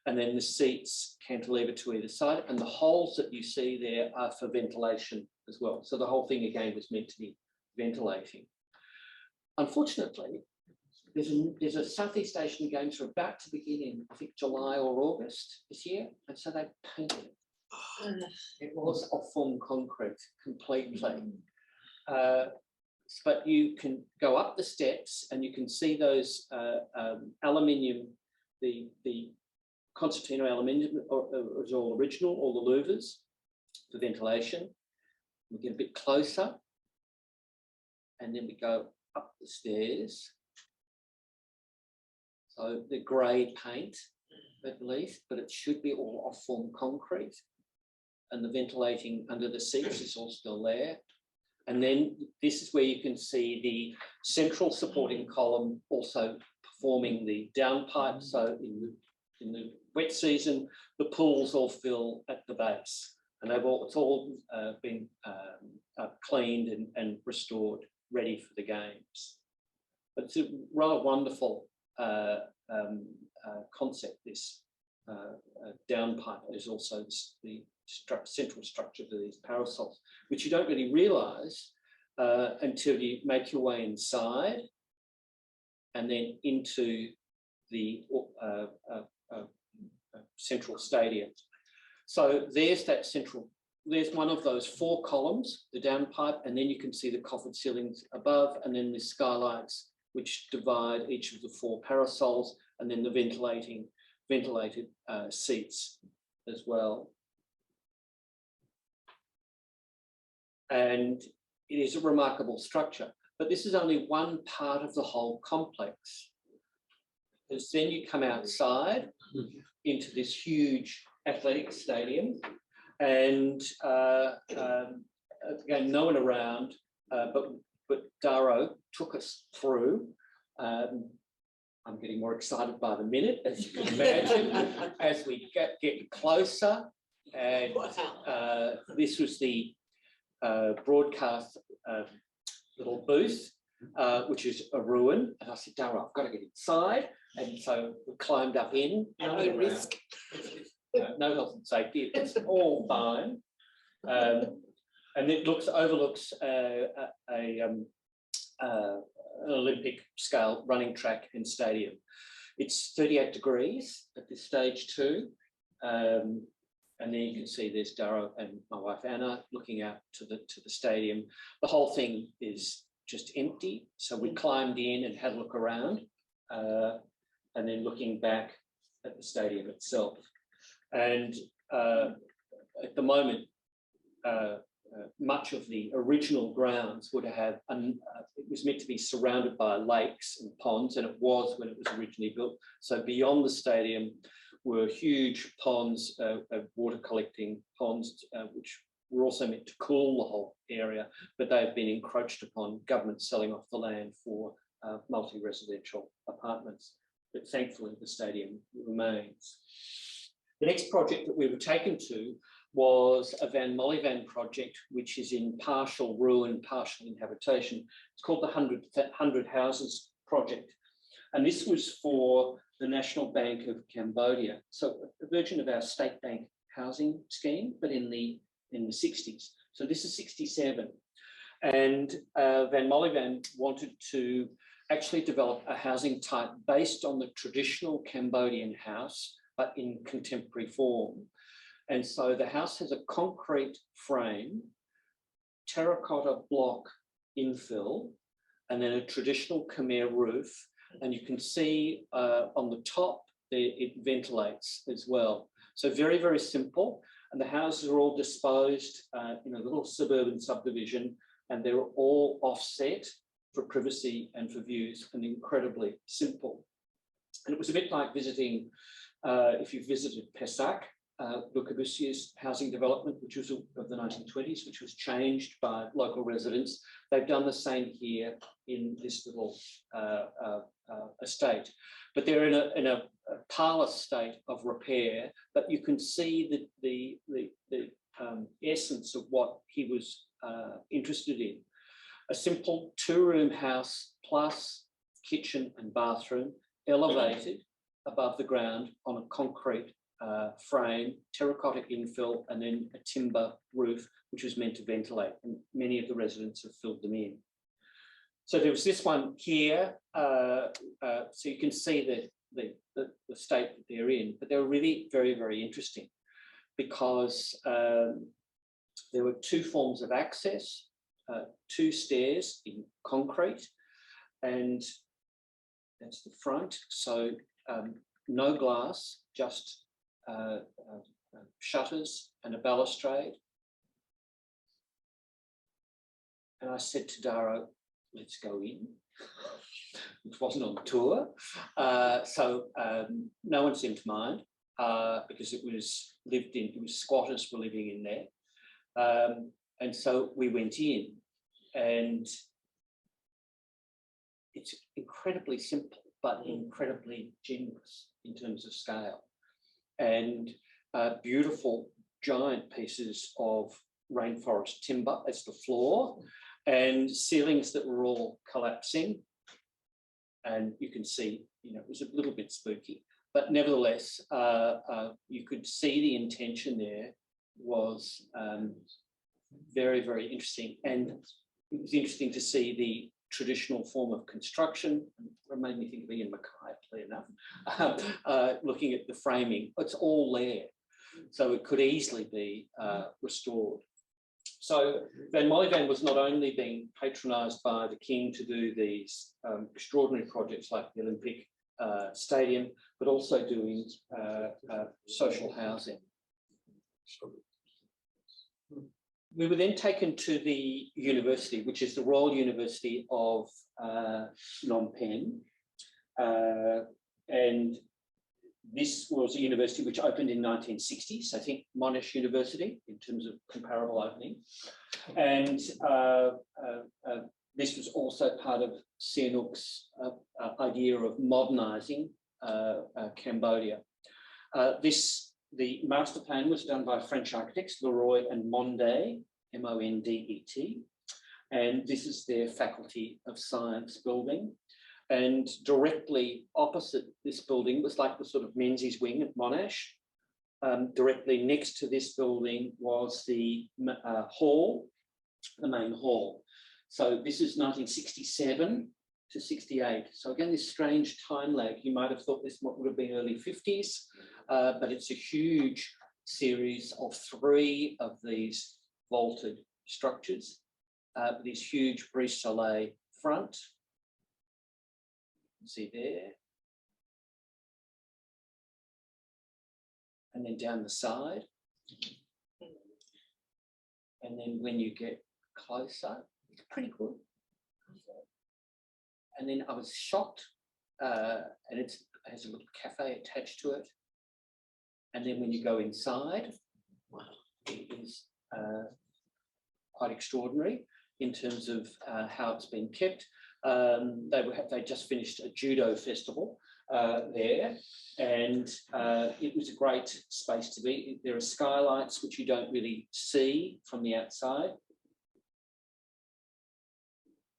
and then the seats cantilever to either side, and the holes that you see there are for ventilation as well. So the whole thing again was meant to be ventilating. Unfortunately, there's a Southeast Asian Games are about to begin in, I think, July or August this year, and so they painted it. It was off-form concrete completely. But you can go up the steps and you can see those aluminium, the concertina aluminium is all original, all the louvers for ventilation. We get a bit closer and then we go up the stairs. So the grey paint at least, but it should be all off-form concrete, and the ventilating under the seats is all still there. And then this is where you can see the central supporting column also performing the downpipe. So in the wet season, the pools all fill at the base, and it's all been cleaned and restored, ready for the games. But it's a rather wonderful concept, this downpipe. There's also the central structure to these parasols, which you don't really realise until you make your way inside and then into the central stadium. So there's that central, there's one of those 4 columns, the downpipe, and then you can see the coffered ceilings above, and then the skylights which divide each of the 4 parasols, and then the ventilated seats as well. And it is a remarkable structure. But this is only one part of the whole complex. Because then you come outside into this huge athletic stadium, and again, no one around, but Daro took us through. I'm getting more excited by the minute, as you can imagine, as we get closer. And this was the broadcast little booth, which is a ruin. And I said, Dara, I've got to get inside. And so we climbed up in. No risk. No health and safety. It's all fine. And it overlooks an Olympic scale running track and stadium. It's 38 degrees at this stage too. And then you can see there's Dara and my wife Anna looking out to the stadium. The whole thing is just empty. So we climbed in and had a look around, and then looking back at the stadium itself. And at the moment, much of the original grounds would have, it was meant to be surrounded by lakes and ponds, and it was when it was originally built. So beyond the stadium were huge ponds, water collecting ponds, which were also meant to cool the whole area, but they've been encroached upon, government selling off the land for multi-residential apartments. But thankfully the stadium remains. The next project that we were taken to was a Molyvann project, which is in partial ruin, partial inhabitation. It's called the 100 Houses Project. And this was for the National Bank of Cambodia. So a version of our state bank housing scheme, but in the 60s. So this is 67. And Molyvann wanted to actually develop a housing type based on the traditional Cambodian house, but in contemporary form. And so the house has a concrete frame, terracotta block infill, and then a traditional Khmer roof. And you can see on the top, it ventilates as well. So very, very simple. And the houses are all disposed in a little suburban subdivision, and they're all offset for privacy and for views, and incredibly simple. And it was a bit like visiting, if you visited Pesak, Le Corbusier's housing development, which was of the 1920s, which was changed by local residents. They've done the same here in this little estate, but they're in a parlous state of repair. But you can see the essence of what he was interested in: a simple 2-room house plus kitchen and bathroom, elevated above the ground on a concrete frame, terracotta infill, and then a timber roof, which was meant to ventilate. And many of the residents have filled them in. So there was this one here. So you can see the state that they're in, but they were really very, very interesting because there were 2 forms of access, 2 stairs in concrete, and that's the front. So no glass, just shutters and a balustrade. And I said to Daro, let's go in. It wasn't on tour. So no one seemed to mind because it was lived in, it was squatters were living in there. And so we went in, and it's incredibly simple, but incredibly generous in terms of scale. And beautiful giant pieces of rainforest timber as the floor, and ceilings that were all collapsing. And you can see, it was a little bit spooky, but nevertheless, you could see the intention there was very, very interesting. And it was interesting to see the traditional form of construction. It made me think of Ian McKay, clear enough, looking at the framing. It's all there. So it could easily be restored. So Molyvann was not only being patronised by the King to do these extraordinary projects like the Olympic Stadium, but also doing social housing. We were then taken to the university, which is the Royal University of Phnom Penh. And this was a university which opened in 1960, so I think Monash University in terms of comparable opening. And this was also part of Sihanouk's idea of modernising Cambodia. The master plan was done by French architects, Leroy and Mondet, M-O-N-D-E-T, and this is their Faculty of Science building. And directly opposite this building was like the sort of Menzies wing at Monash. Directly next to this building was the hall, the main hall. So this is 1967 to 68. So again, this strange time lag. You might have thought this would have been early 50s, but it's a huge series of 3 of these vaulted structures, this huge brise soleil front. You can see there. And then down the side. And then when you get closer, it's pretty good. And then I was shocked, and it has a little cafe attached to it. And then when you go inside, wow, it is quite extraordinary in terms of how it's been kept. They just finished a judo festival there, and it was a great space to be. There are skylights which you don't really see from the outside,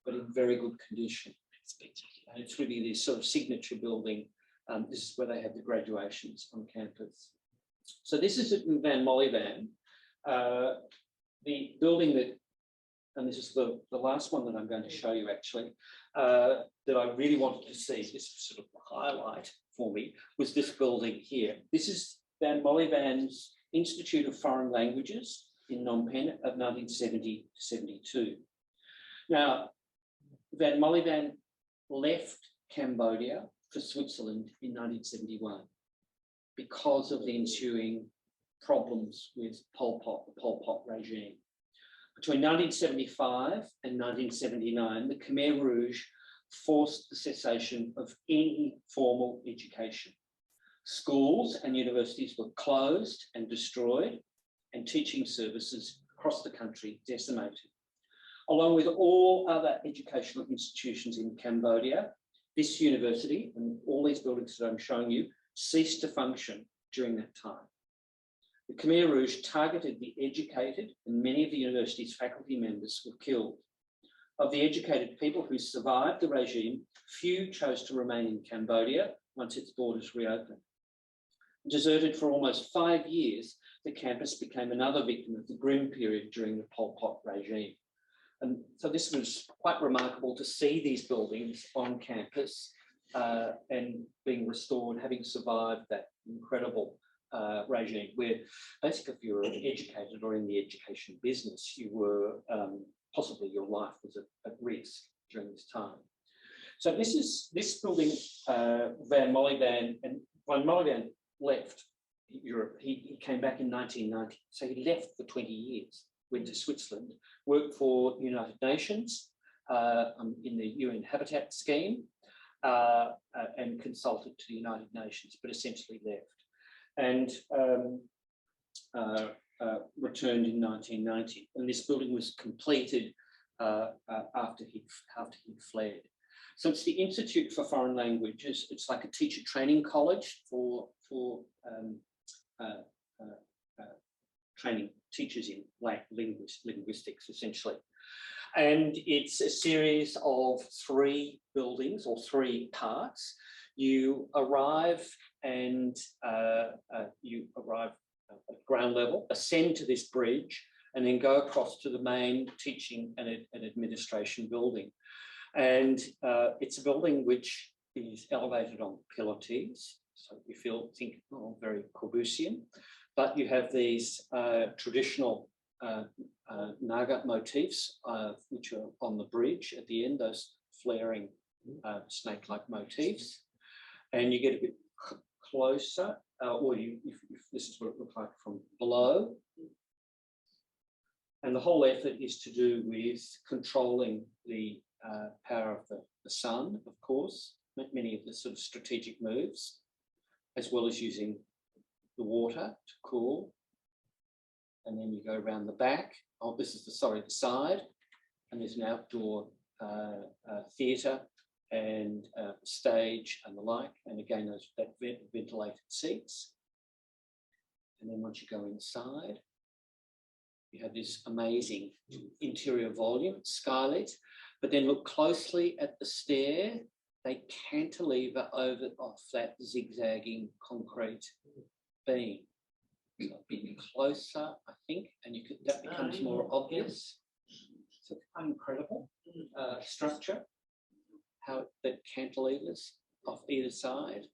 but in very good condition. And it's really this sort of signature building. This is where they have the graduations on campus. So this is at Vann Molyvann. The building that, and this is the last one that I'm going to show you actually, that I really wanted to see, this sort of highlight for me, was this building here. This is Vann Molywann's Institute of Foreign Languages in Phnom Penh of 1970 to 72. Now, Vann Molyvann left Cambodia for Switzerland in 1971 because of the ensuing problems with Pol Pot, the Pol Pot regime. Between 1975 and 1979, the Khmer Rouge forced the cessation of any formal education. Schools and universities were closed and destroyed, and teaching services across the country decimated. Along with all other educational institutions in Cambodia, this university and all these buildings that I'm showing you ceased to function during that time. The Khmer Rouge targeted the educated, and many of the university's faculty members were killed. Of the educated people who survived the regime, few chose to remain in Cambodia once its borders reopened. Deserted for almost 5 years, the campus became another victim of the grim period during the Pol Pot regime. And so this was quite remarkable to see these buildings on campus and being restored, having survived that incredible regime, where basically if you were educated or in the education business, you were possibly your life was at risk during this time. So this building, Vann Molyvann, and Vann Molyvann left Europe. He came back in 1990, so he left for 20 years. Went to Switzerland, worked for United Nations in the UN Habitat Scheme, and consulted to the United Nations, but essentially left. And returned in 1990. And this building was completed after he'd fled. So it's the Institute for Foreign Languages. It's like a teacher training college for training teachers in linguistics, essentially. And it's a series of 3 buildings or 3 parts. You arrive and at ground level, ascend to this bridge, and then go across to the main teaching and administration building. And it's a building which is elevated on pillar T's, so you think, oh, very Corbusian. But you have these traditional Naga motifs, which are on the bridge at the end, those flaring snake-like motifs. And you get a bit closer, or if this is what it looks like from below. And the whole effort is to do with controlling the power of the sun, of course, many of the sort of strategic moves, as well as using the water to cool. And then you go around the back. Oh, this is the side. And there's an outdoor theatre and stage and the like. And again, that ventilated seats. And then once you go inside, you have this amazing interior volume, skylit. But then look closely at the stair. They cantilever over off that zigzagging concrete beam. So a bit closer, I think, and that becomes more obvious. It's an incredible structure, how that cantilevers off either side.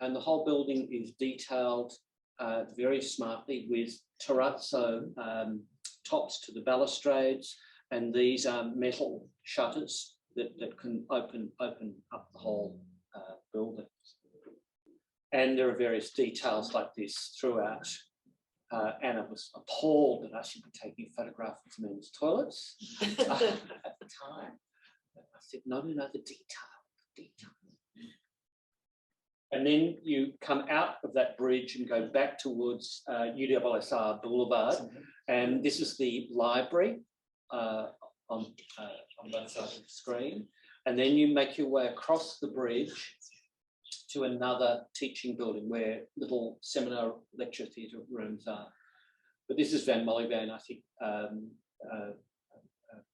And the whole building is detailed very smartly with terrazzo tops to the balustrades, and these are metal shutters that can open up the whole building. And there are various details like this throughout. Anna was appalled that I should be taking a photograph of men's toilets at the time. I said, no, the detail. And then you come out of that bridge and go back towards UWSR Boulevard. And this is the library on both sides of the screen. And then you make your way across the bridge to another teaching building where little seminar lecture theatre rooms are. But this is Van Molyvann, I think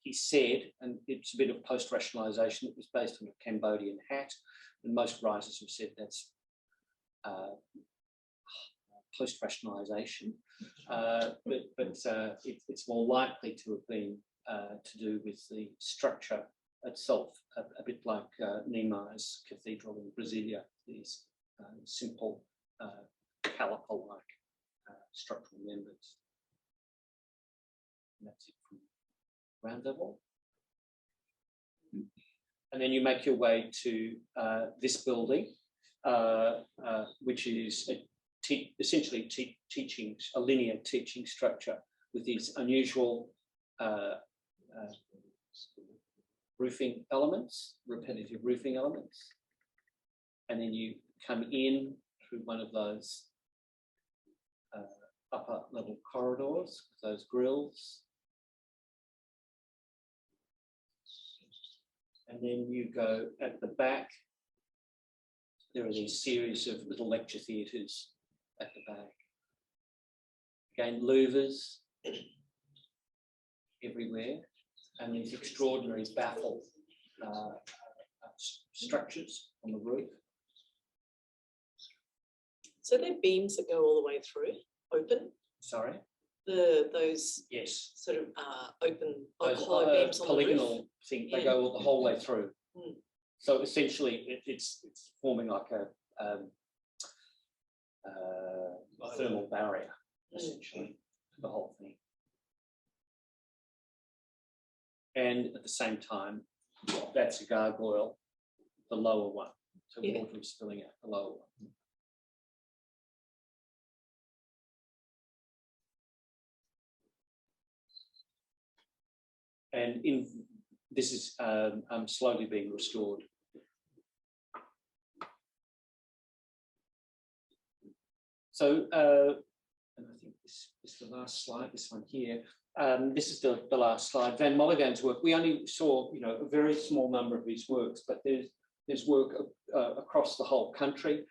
he said, and it's a bit of post-rationalisation, it was based on a Cambodian hat, and most writers have said that's post-rationalisation, but it's more likely to have been to do with the structure itself, a bit like Niemeyer's cathedral in Brasilia, these simple calico-like structural members. And that's it from ground level. And then you make your way to this building, which is essentially teaching, a linear teaching structure with these unusual roofing elements, repetitive roofing elements. And then you come in through one of those upper level corridors, those grills. And then you go at the back. There are these series of little lecture theatres at the back. Again, louvers everywhere, and these extraordinary baffle structures on the roof. So they're beams that go all the way through, open? Sorry? Those yes, sort of open hollow beams on polygonal the roof? thing, they go the whole way through. Mm. So essentially it's forming like a thermal barrier, essentially, the whole thing. And at the same time, that's a gargoyle, the lower one. So water is spilling out the lower one. And this is slowly being restored. So, and I think this is the last slide, this one here. This is the last slide. Van Molygann's work, we only saw, a very small number of his works, but there's work across the whole country.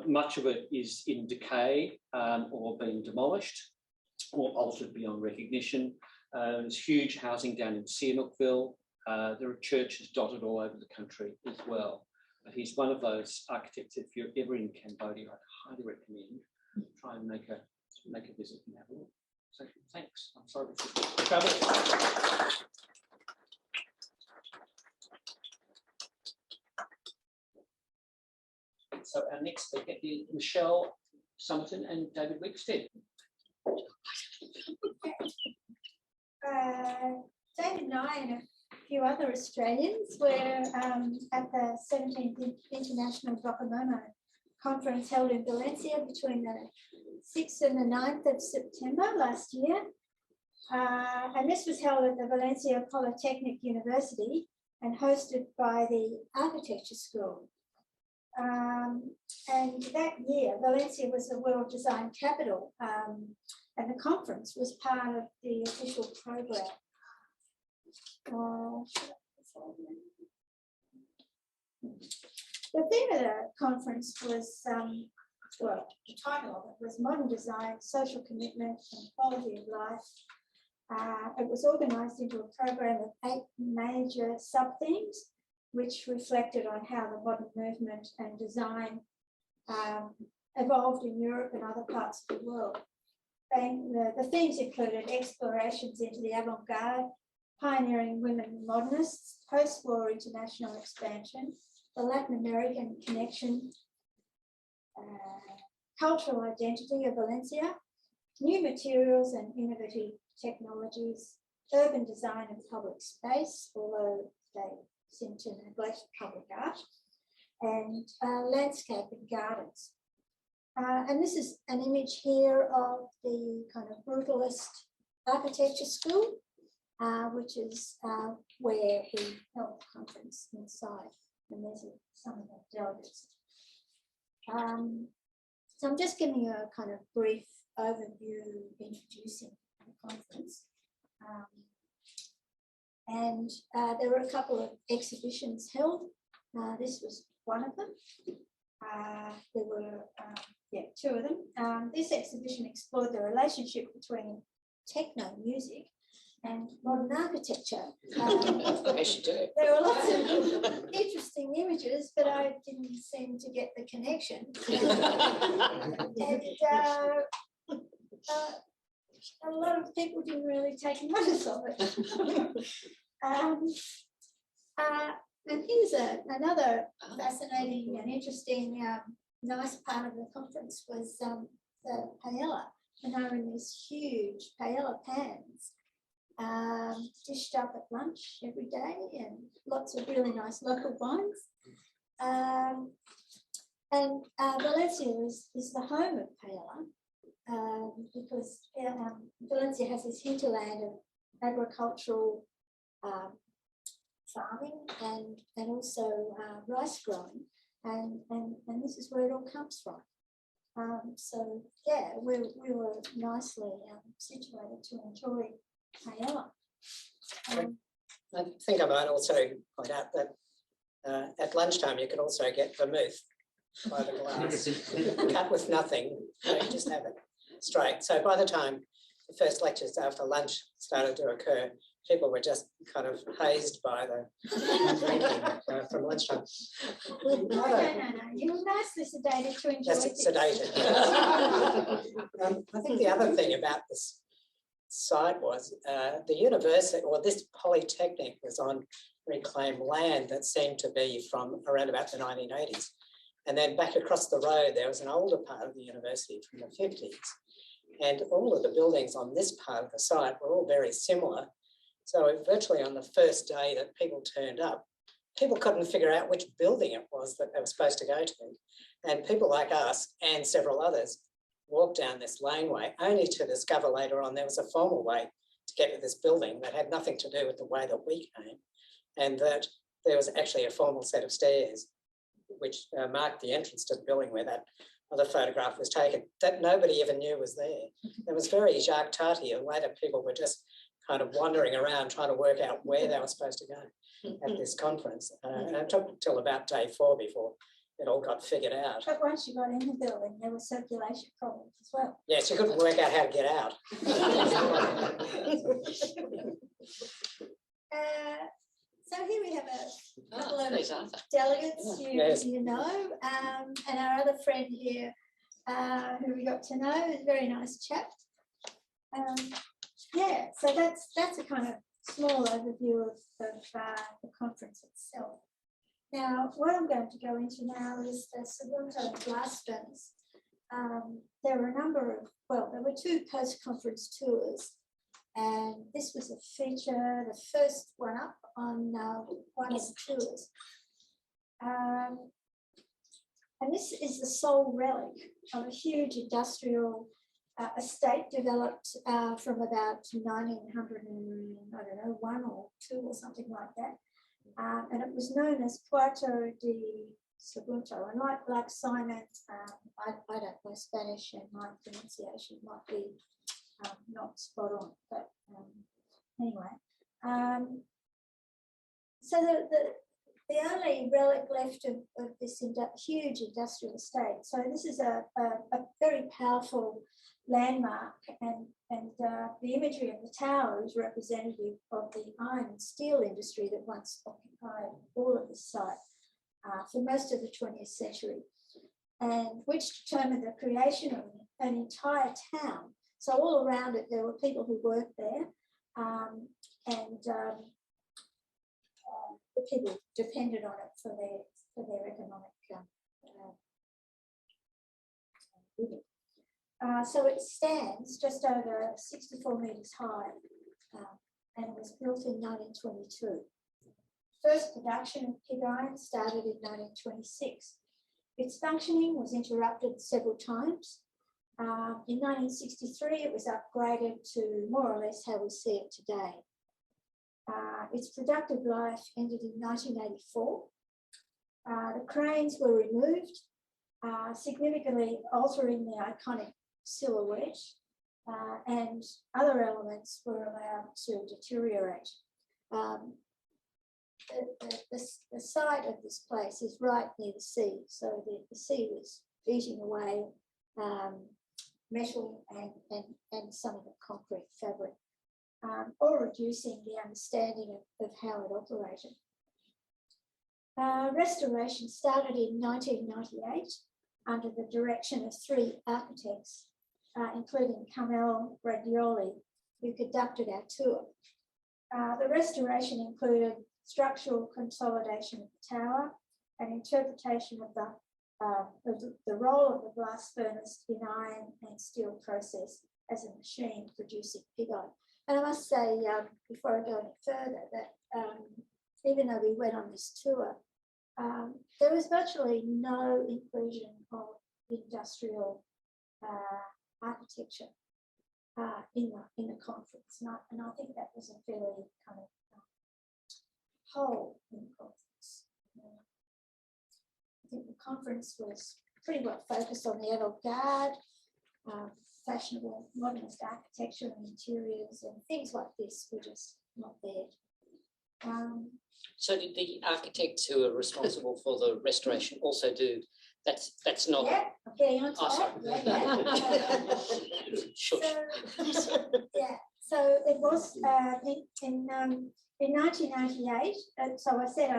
Much of it is in decay or being demolished or altered beyond recognition. There's huge housing down in Sihanoukville. There are churches dotted all over the country as well. But he's one of those architects, if you're ever in Cambodia, I'd highly recommend try and make a visit and have a look. So thanks. I'm sorry for trouble. So our next speaker is Michele, Summerton and David Wixted. David and I and a few other Australians were at the 17th International DOCOMOMO conference held in Valencia between the 6th and the 9th of September last year. And this was held at the Valencia Polytechnic University and hosted by the Architecture School. And that year, Valencia was the World Design Capital, and the conference was part of the official program. The theme of the conference was, well, the title of it was Modern Design, Social Commitment and Quality of Life. It was organised into a program of 8 major sub-themes, which reflected on how the modern movement and design evolved in Europe and other parts of the world. And the themes included explorations into the avant-garde, pioneering women modernists, post-war international expansion, the Latin American connection, cultural identity of Valencia, new materials and innovative technologies, urban design and public space, although they seem to neglect public art, and landscape and gardens. And this is an image here of the kind of brutalist architecture school, which is where we held the conference inside. And there's some of the delegates. So I'm just giving you a kind of brief overview, introducing the conference. And there were a couple of exhibitions held. This was one of them. There were 2 of them. This exhibition explored the relationship between techno music and modern architecture. There were lots of interesting images, but I didn't seem to get the connection. And a lot of people didn't really take notice of it. And here's another fascinating and interesting, nice part of the conference was the paella. And they were in these huge paella pans, dished up at lunch every day, and lots of really nice local wines. And Valencia is the home of paella, because Valencia has this hinterland of agricultural farming and also rice growing, and this is where it all comes from. So yeah, we were nicely situated to enjoy paella. I think I might also point out that at lunchtime you can also get vermouth by the glass, cut with nothing, you just have it straight. So by the time the first lectures after lunch started to occur, people were just kind of hazed by the drinking from lunchtime. No. You were nicely sedated to enjoy it. Sedated. I think the other thing about this site was the university, or this polytechnic, was on reclaimed land that seemed to be from around about the 1980s. And then back across the road, there was an older part of the university from the 50s. And all of the buildings on this part of the site were all very similar. So virtually on the first day that people turned up, people couldn't figure out which building it was that they were supposed to go to. And people like us and several others walked down this laneway, only to discover later on there was a formal way to get to this building that had nothing to do with the way that we came, and that there was actually a formal set of stairs which marked the entrance to the building where that other photograph was taken, that nobody even knew was there. It was very Jacques Tati, and later people were just kind of wandering around trying to work out where they were supposed to go at this conference. And it took until about day 4 before it all got figured out. But once you got in the building, there were circulation problems as well. Yes, you couldn't work out how to get out. So here we have a couple of delegates you know, and our other friend here who we got to know, is a very nice chap. Yeah, so that's a kind of small overview of the conference itself. Now, what I'm going to go into now is the Summerton blast furnace. There were a number of, well, there were 2 post-conference tours, and this was a feature, the first one up on one of the tours. And this is the sole relic of a huge industrial estate developed from about 1900 and, I don't know, 1 or 2 or something like that. And it was known as Puerto de Sagunto. And like Simon, I don't know Spanish, and my pronunciation might be not spot on, but anyway. So the only relic left of this huge industrial estate. So this is a very powerful landmark, and the imagery of the tower is representative of the iron and steel industry that once occupied all of this site for most of the 20th century, and which determined the creation of an entire town. So all around it, there were people who worked there, and the people depended on it for their economic living. So it stands just over 64 metres high, and it was built in 1922. First production of pig iron started in 1926. Its functioning was interrupted several times. In 1963, it was upgraded to more or less how we see it today. Its productive life ended in 1984. The cranes were removed, significantly altering the iconic silhouette, and other elements were allowed to deteriorate. The site of this place is right near the sea, so the sea was eating away metal and some of the concrete fabric, or reducing the understanding of how it operated. Restoration started in 1998 under the direction of 3 architects, including Carmel Radioli, who conducted our tour. The restoration included structural consolidation of the tower and interpretation of the role of the blast furnace in iron and steel process as a machine producing pig iron. And I must say, before I go any further, that even though we went on this tour, there was virtually no inclusion of industrial architecture in the conference, and I think that was a fairly kind of hole in the conference. I think the conference was pretty well focused on the avant-garde, fashionable modernist architecture and interiors, and things like this were just not there. So did the architects who are responsible for the restoration also do? That's not. Yeah, I'm getting on to that. Yeah. Shush. So it was in 1998. So I said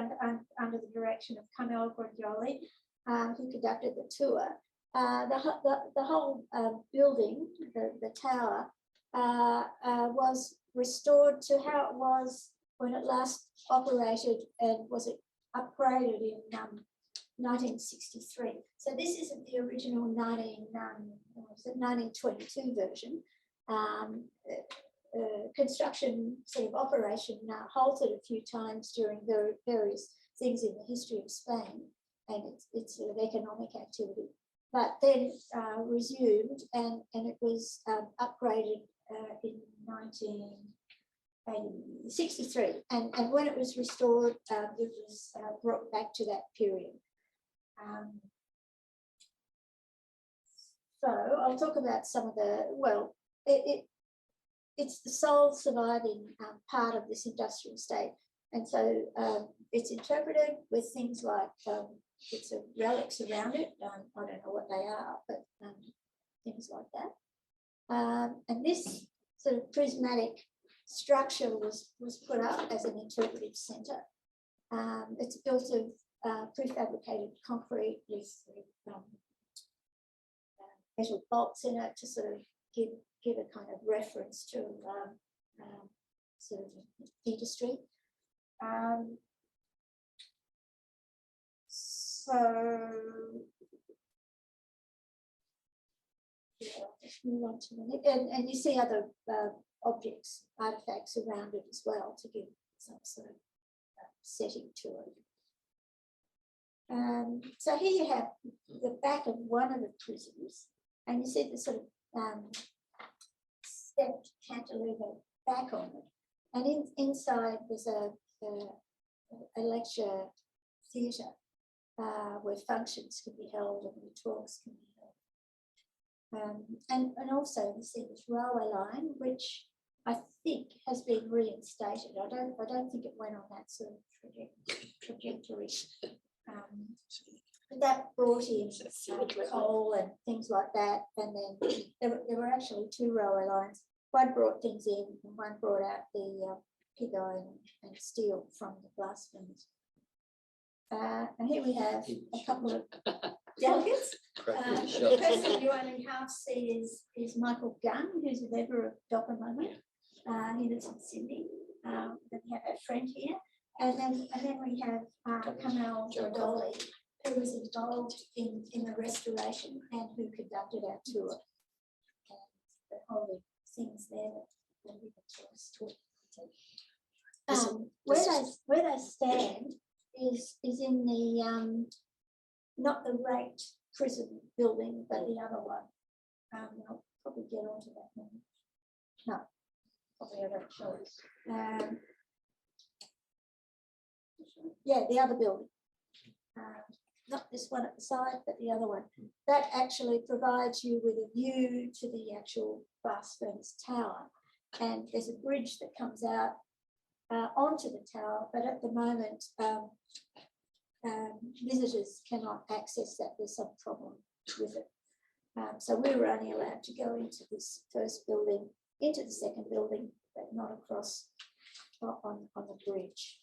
under the direction of Carmel Radioli, who conducted the tour. The whole building, the tower, was restored to how it was when it last operated, and was it upgraded in 1963. So this isn't the original 1922 version. Construction sort of operation halted a few times during various things in the history of Spain and its sort of economic activity, but then resumed, and it was upgraded in 1963, and when it was restored, it was brought back to that period. So I'll talk about some of the, well, it's the sole surviving part of this industrial estate, and so it's interpreted with things like bits of relics around it. I don't know what they are, but things like that. And this sort of prismatic structure was put up as an interpretive centre. It's built of prefabricated concrete with metal bolts in it to sort of give a kind of reference to sort of industry. So yeah, let's move on to the next, and you see other objects, artifacts around it as well to give some sort of setting to it. So here you have the back of one of the prisms, and you see the sort of stepped cantilever back on it. And inside there's a lecture theatre where functions can be held and where talks can be held. And also you see this railway line, which I think has been reinstated. I don't think it went on that sort of trajectory. But that brought in coal and things like that. And then there were actually two railway lines. One brought things in and one brought out the pig iron and steel from the blast furnace. And here we have a couple of delegates. The person you only half see is Michael Gunn, who's a member of DOCOMOMO. He lives in Sydney. Then we have our friend here. And then we have Kamal Dodoli, who was involved in the restoration and who conducted our tour. And the whole things there that we can talk. Where they stand is in the not the Rate prison building, but the other one. I'll probably get onto that one. No, probably I don't show it. Yeah, the other building. Not this one at the side, but the other one. That actually provides you with a view to the actual blast furnace tower. And there's a bridge that comes out onto the tower, but at the moment, visitors cannot access that. There's some problem with it. So we were only allowed to go into this first building, into the second building, but not across on the bridge.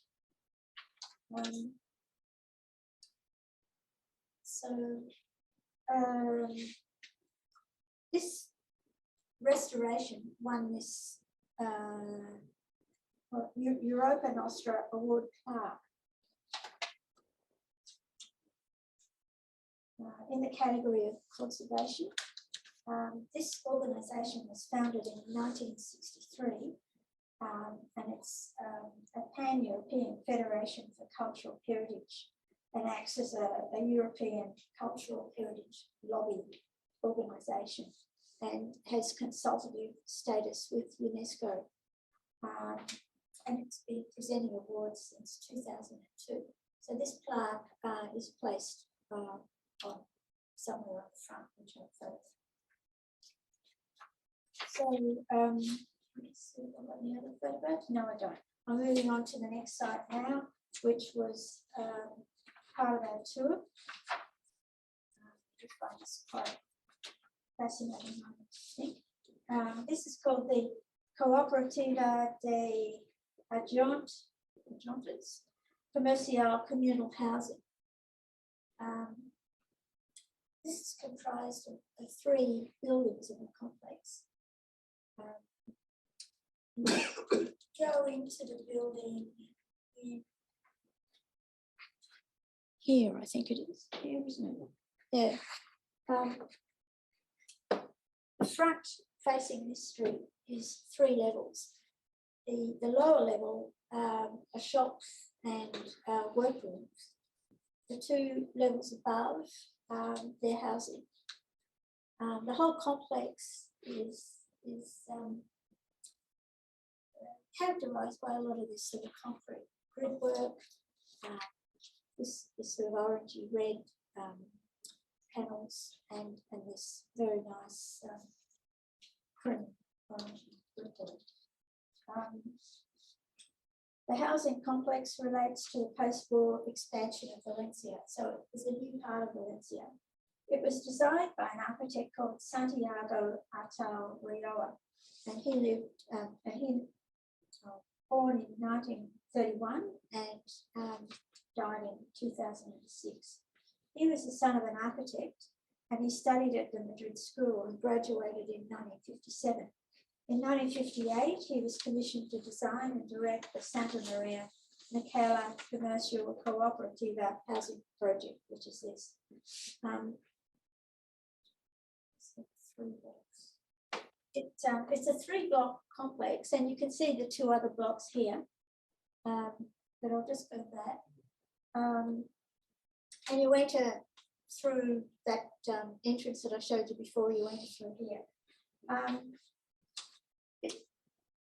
This restoration won this Europa Nostra Award plaque in the category of conservation. This organisation was founded in 1963 and it's a pan-European Federation for Cultural Heritage and acts as a European cultural heritage lobby organisation and has consultative status with UNESCO. And it's been presenting awards since 2002. So this plaque is placed on somewhere on the front, which I'll show. So let's see if I've got any other photographs. No, I don't. I'm moving on to the next site now, which was part of our tour. I find this quite fascinating, I think. This is called the Cooperativa de Agentes Comercial Communal Housing. This is comprised of 3 buildings in the complex. Go into the building here, I think it is. Here, isn't it? Yeah. The front facing this street is 3 levels. The lower level are shops and workrooms. The 2 levels above, their housing. The whole complex is characterised by a lot of this sort of concrete gridwork, this sort of orangey red panels, and this very nice cream orangey gridwork. The housing complex relates to the post-war expansion of Valencia, so it was a new part of Valencia. It was designed by an architect called Santiago Artal Rioja, and he lived, born in 1931 and died in 2006. He was the son of an architect, and he studied at the Madrid School and graduated in 1957. In 1958, he was commissioned to design and direct the Santa Maria Michele Commercial Cooperativa housing project, which is this. It's a 3-block complex, and you can see the 2 other blocks here, but I'll just go back. And you enter through that entrance that I showed you before. You enter through here.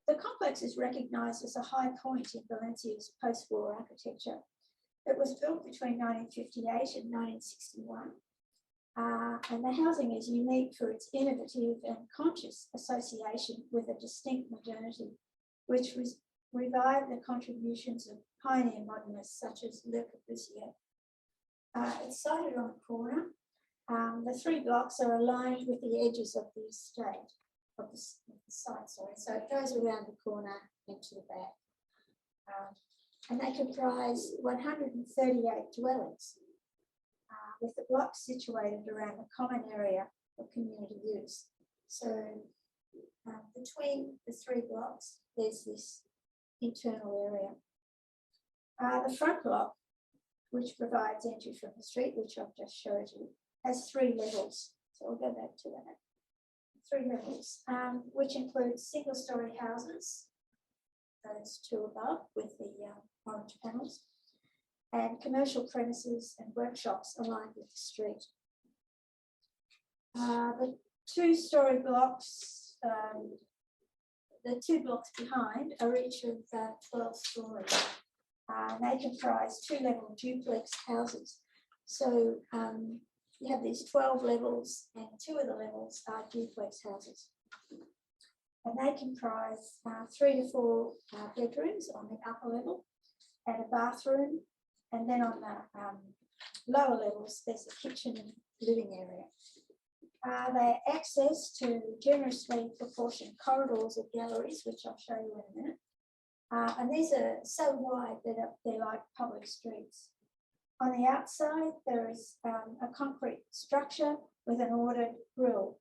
The complex is recognised as a high point in Valencia's post-war architecture. It was built between 1958 and 1961, and the housing is unique for its innovative and conscious association with a distinct modernity, which revived the contributions of pioneer modernists such as Le Corbusier. It's sited on a corner. The 3 blocks are aligned with the edges of the estate, of the site, sorry. So it goes around the corner and to the back. And they comprise 138 dwellings, with the blocks situated around the common area of community use. So between the 3 blocks, there's this internal area. The front block, which provides entry from the street, which I've just showed you, has 3 levels. So I'll go back to that. 3 levels, which includes single-storey houses, those 2 above with the orange panels, and commercial premises and workshops aligned with the street. The 2-storey blocks, the 2 blocks behind are each of 12 stories. They comprise 2-level duplex houses. So you have these 12 levels, and 2 of the levels are duplex houses. And they comprise 3 to 4 bedrooms on the upper level and a bathroom. And then on the lower levels, there's a kitchen and living area. They access to generously proportioned corridors or galleries, which I'll show you in a minute. And these are so wide that they're like public streets. On the outside, there is a concrete structure with an ordered grille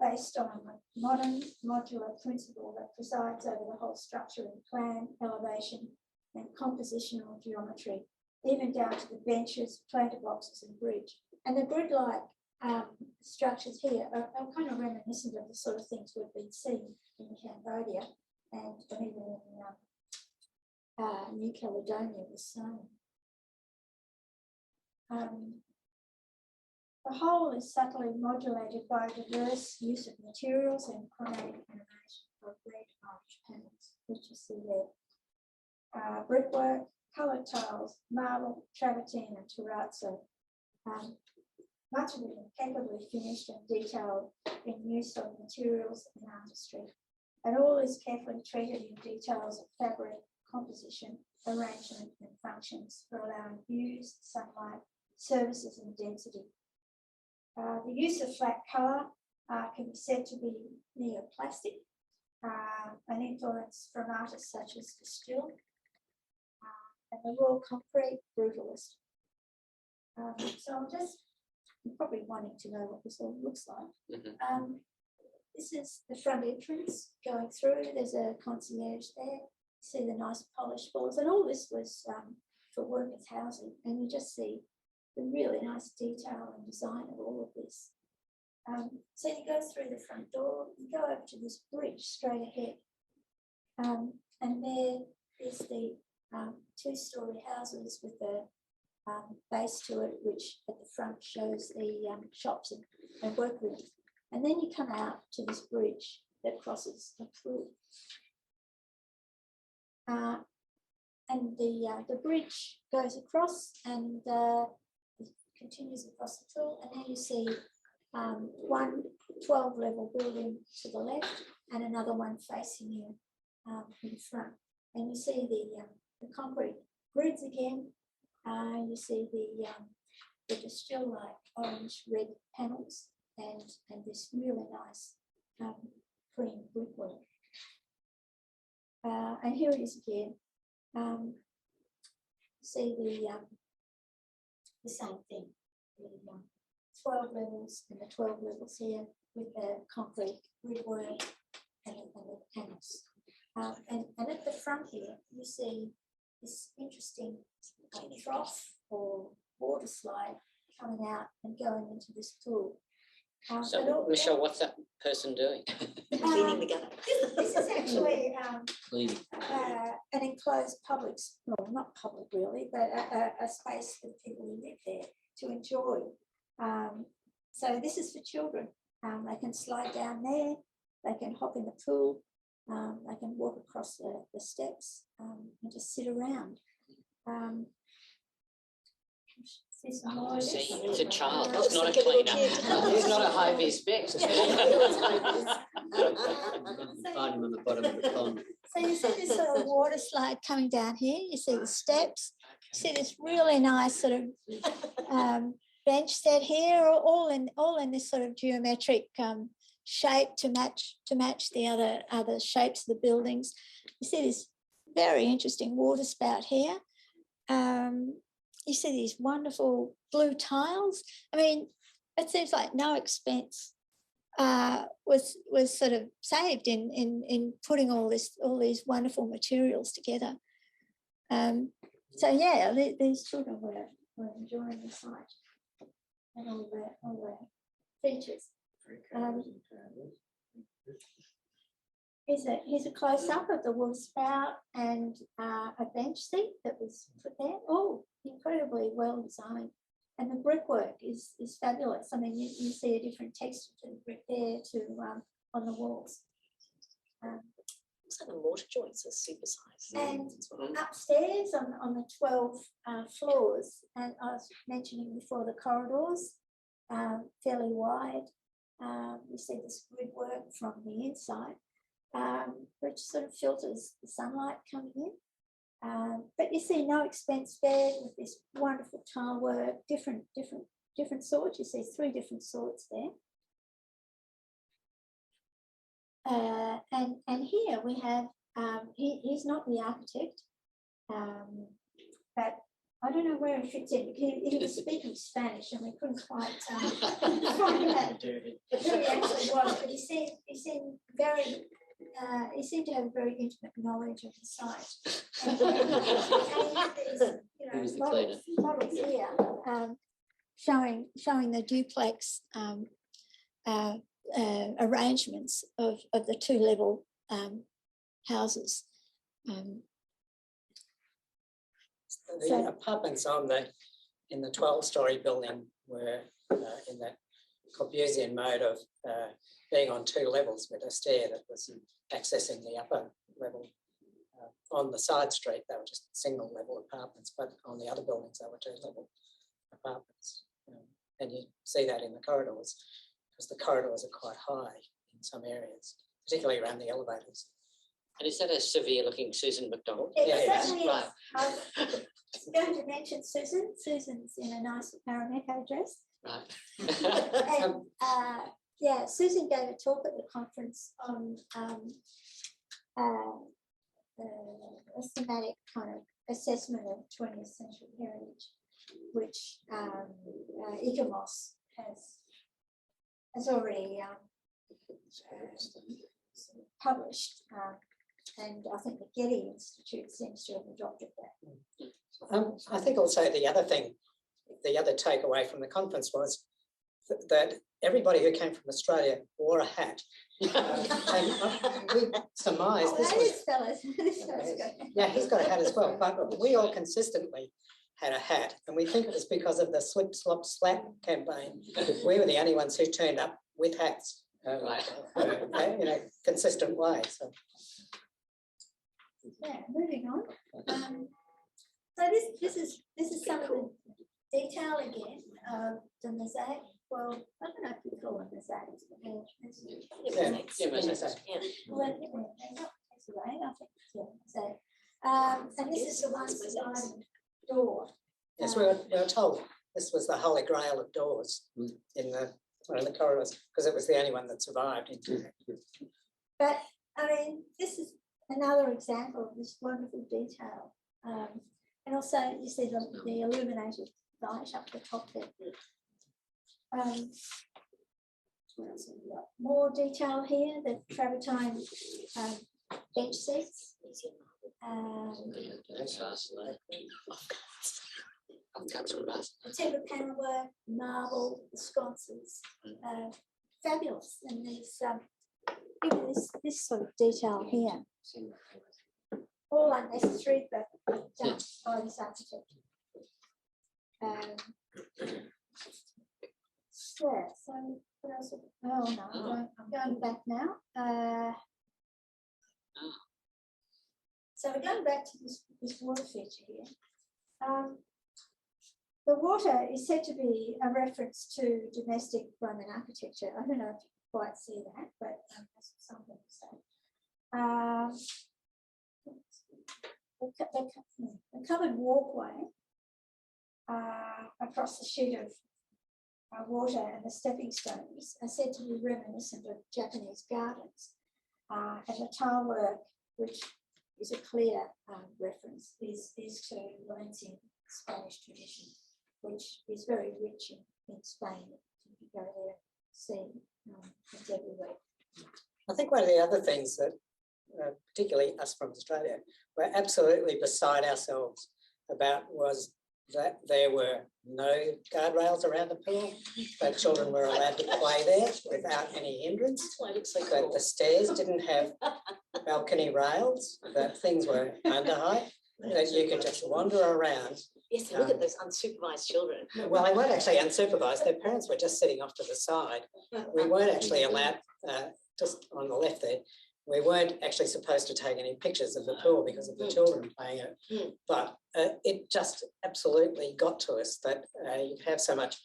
based on a modern modular principle that presides over the whole structure in plan, elevation, and compositional geometry, even down to the benches, planter boxes, and bridge. And the grid-like structures here are kind of reminiscent of the sort of things we've been seeing in Cambodia and even in New Caledonia with Simon. The whole is subtly modulated by diverse use of materials and chromatic animation of red orange panels, which you see there. Brickwork, coloured tiles, marble, travertine, and terrazzo. Much of it impeccably finished and detailed in use of materials and artistry. And all is carefully treated in details of fabric, composition, arrangement, and functions for allowing views, sunlight, services, and density. The use of flat colour can be said to be neoplastic, an influence from artists such as Still, and the raw concrete brutalist. So you're probably wanting to know what this all looks like. Mm-hmm. This is the front entrance going through. There's a concierge there. You see the nice polished floors, and all this was for workers' housing, and you just see the really nice detail and design of all of this. So you go through the front door, you go over to this bridge straight ahead, and there is the 2-storey houses with the base to it, which at the front shows the shops and workrooms. And then you come out to this bridge that crosses a pool. And the bridge goes across and continues across the pool, and then you see one 12-level building to the left and another one facing you in front. And you see the concrete grids again. You see the distill-like orange-red panels and this really nice cream brickwork. And here it is again. See the same thing. The 12 levels and the 12 levels here with the concrete brickwork and the panels. And at the front here, you see this interesting trough or water slide coming out and going into this pool. So, Michele, what's that person doing? Cleaning the gutter. This is actually Cleaning. an enclosed public, well, not public really, but a space for people who live there to enjoy. So this is for children. They can slide down there, they can hop in the pool, They can walk across the steps and just sit around. See, it's a child, it's not a cleaner. It's not a high-vis spec. Find him on the bottom of the pond. So you see this sort of water slide coming down here. You see the steps. You see this really nice sort of bench set here, all in this sort of geometric shape to match the other shapes of the buildings. You see this very interesting water spout here. You see these wonderful blue tiles. I mean, it seems like no expense was sort of saved in putting all these wonderful materials together. So yeah, these children were enjoying the site and all the features. Here's a close-up of the water spout and a bench seat that was put there. Oh, incredibly well designed. And the brickwork is fabulous. I mean, you see a different texture to the brick there on the walls. So the mortar joints are supersized. And upstairs on the 12 floors, and I was mentioning before the corridors, fairly wide. You see this gridwork from the inside, which sort of filters the sunlight coming in. But you see no expense spared with this wonderful tile work, different sorts. You see 3 different sorts there. And here we have, he's not the architect, but I don't know where he fits in. He was speaking Spanish and we couldn't quite find out who he actually was, but he seemed to have a very intimate knowledge of the site. And he had these, models here showing the duplex arrangements of the 2-level houses. The apartments in the 12-storey building were in that Corbusian mode of being on 2 levels with a stair that was accessing the upper level. On the side street, they were just single-level apartments, but on the other buildings, they were 2-level apartments. And you see that in the corridors, because the corridors are quite high in some areas, particularly around the elevators. And is that a severe-looking Susan McDonald? It certainly is. I was going to mention Susan. Susan's in a nice Marimekko dress. Right. And yeah, Susan gave a talk at the conference on a thematic kind of assessment of 20th century heritage, which ACAHUCH has already published, and I think the Getty Institute seems to have adopted that. I think also the other takeaway from the conference was that everybody who came from Australia wore a hat. And we surmised this was... Yeah, he's got a hat as well, but we all consistently had a hat, and we think it was because of the Slip, Slop, Slap campaign. We were the only ones who turned up with hats in a consistent way. So. Yeah, moving on. So this is some of the detail again of the mosaic. Well, I don't know if you call it mosaics. Mosaic. Well, I think it's mosaic. And this is the one-sided door. Yes, we were told this was the holy grail of doors in the corridors, because it was the only one that survived. But I mean, this is another example of this wonderful detail. And also you see the illuminated light up the top there. What else have we got? More detail here, the travertine bench seats. The timber panel work, marble, the sconces, fabulous. And there's even this sort of detail here. All unnecessary, but done by this architect. Yeah, so what else? Oh no, I'm going back now. So we're going back to this water feature here. The water is said to be a reference to domestic Roman architecture. I don't know if you quite see that, but that's something to say. The covered walkway across the sheet of water and the stepping stones are said to be reminiscent of Japanese gardens. And the tile work, which is a clear reference, is to Valencian Spanish tradition, which is very rich in Spain. If you go there and see, it's everywhere. I think one of the other things that, particularly us from Australia, were absolutely beside ourselves about was that there were no guardrails around the pool, that children were allowed to play there without any hindrance. That's why it looks so That cool. the stairs didn't have balcony rails, that things were under height, that you could just wander around. Yes, and look at those unsupervised children. Well, they weren't actually unsupervised, their parents were just sitting off to the side. We weren't actually allowed, just on the left there, we weren't actually supposed to take any pictures of the pool because of the children playing it. But it just absolutely got to us that you have so much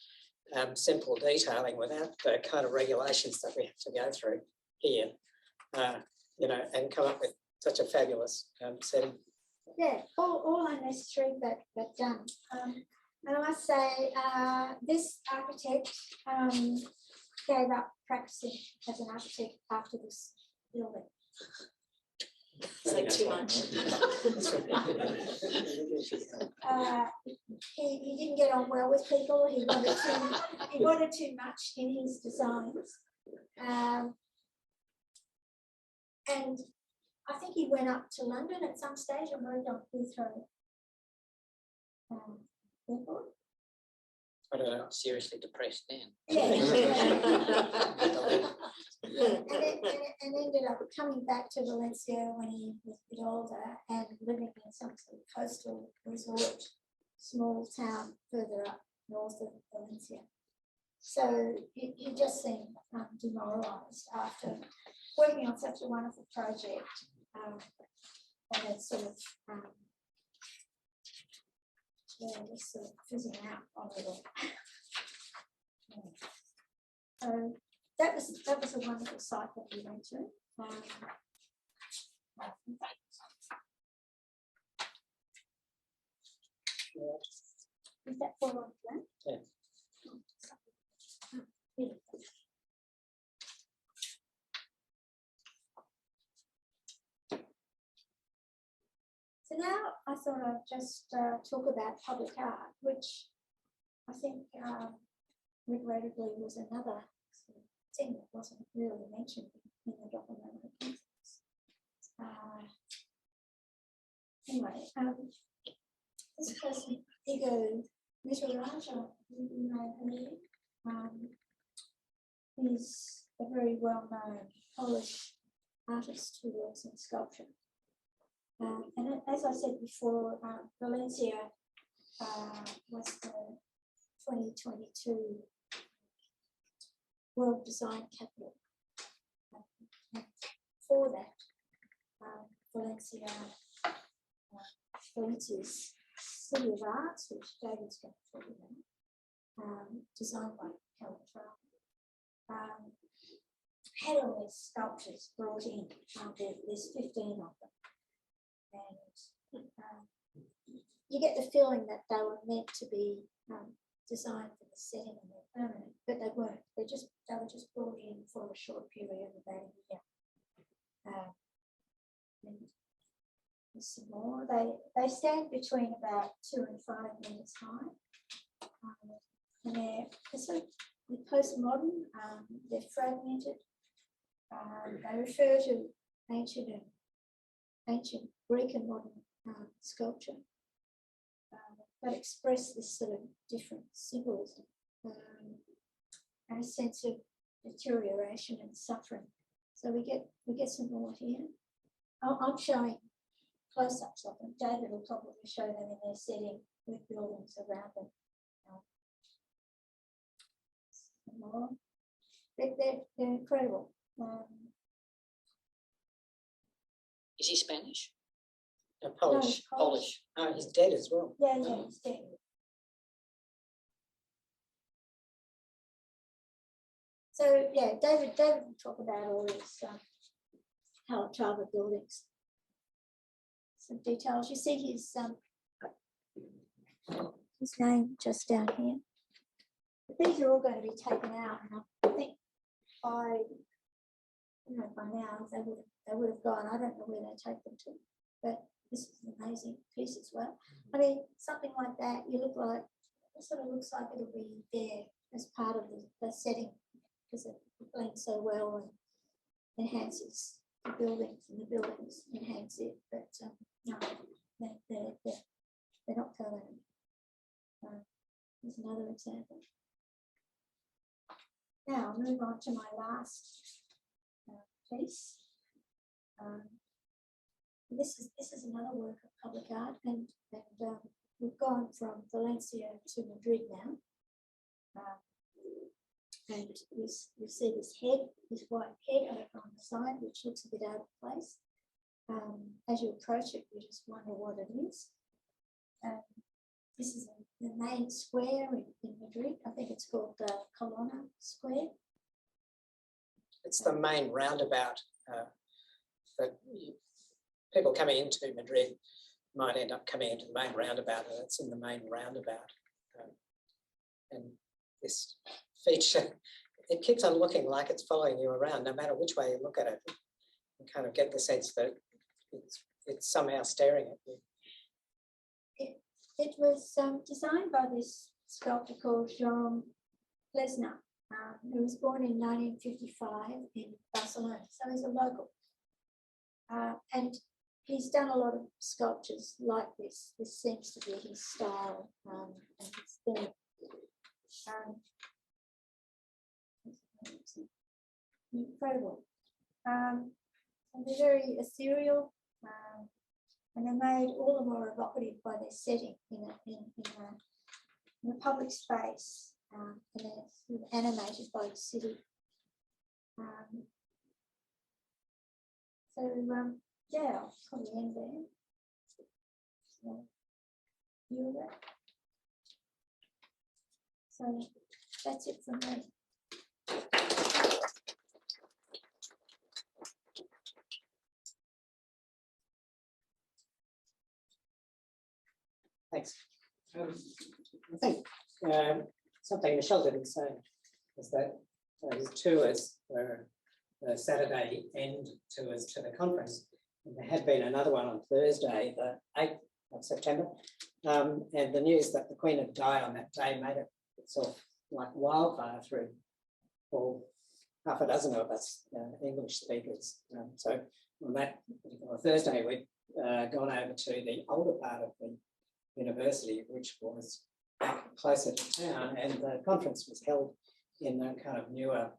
simple detailing without the kind of regulations that we have to go through here, you know, and come up with such a fabulous setting. Yeah, all unnecessary, but done. And I must say, this architect gave up practicing as an architect after this building. It's like too much. He didn't get on well with people. He wanted too much in his designs. And I think he went up to London at some stage and worked on Heathrow Airport. I don't know, seriously depressed then. Yeah. And ended up coming back to Valencia when he was a bit older and living in some sort of coastal resort, small town further up north of Valencia. So he just seemed demoralised after working on such a wonderful project, and it's sort of just sort of fizzing out a little. So that was a wonderful site that we went to. Is that all on plan? Yeah. So now I thought I'd just talk about public art, which I think regrettably was another sort of thing that wasn't really mentioned in the DOCOMOMO context. Anyway, this person, Goad, is a very well-known Polish artist who works in sculpture. And as I said before, Valencia was the 2022 World Design Capital. And for that, Valencia's City of Arts, which David's going to talk about, designed by Michele, had all these sculptures brought in. There's 15 of them. And you get the feeling that they were meant to be designed for the setting and they're permanent, but they weren't. They were just brought in for a short period of about a year. And there's some more. They stand between about 2 and 5 meters high, and they're sort of postmodern. They're fragmented. They refer to ancient Greek and modern sculpture, that express this sort of different symbolism and a sense of deterioration and suffering. So we get some more here. I'm showing close-ups of them. David will probably show them in their setting with buildings around them. Some more. They're incredible. Is he Spanish? Polish. No, Polish. Oh, he's dead as well. Yeah, yeah, it's dead. So yeah, David will talk about all these Howard Travel buildings. Some details. You see his name just down here. But these are all going to be taken out, and I think by now they would have gone. I don't know where they take them to, but this is an amazing piece as well. I mean, something like that, it sort of looks like it'll be there as part of the setting because it blends so well and enhances the buildings, and the buildings enhance it. But no, they're not permanent. Here's another example. Now I'll move on to my last piece. This is another work of public art, and we've gone from Valencia to Madrid now. And we see this head, this white head over on the side, which looks a bit out of place. As you approach it, you just wonder what it is. This is the main square in Madrid. I think it's called Colonna Square. It's the main roundabout that people coming into Madrid might end up coming into the main roundabout, and it's in the main roundabout. And this feature, it keeps on looking like it's following you around, no matter which way you look at it. You kind of get the sense that it's somehow staring at you. It was designed by this sculptor called Jean Plesner, who was born in 1955 in Barcelona, so he's a local. And he's done a lot of sculptures like this. This seems to be his style, and it's been incredible. And they're very ethereal, and they're made all the more evocative by their setting in a public space, and they're sort of animated by the city. Yeah, I'll probably end there. So, so that's it from me. Thanks. I think something Michele didn't say was that those tours were the Saturday end tours to the conference. And there had been another one on Thursday, the 8th of September. And the news that the Queen had died on that day made it sort of like wildfire through all half a dozen of us English speakers. So on that particular Thursday, we'd gone over to the older part of the university, which was closer to town, and the conference was held in the kind of newer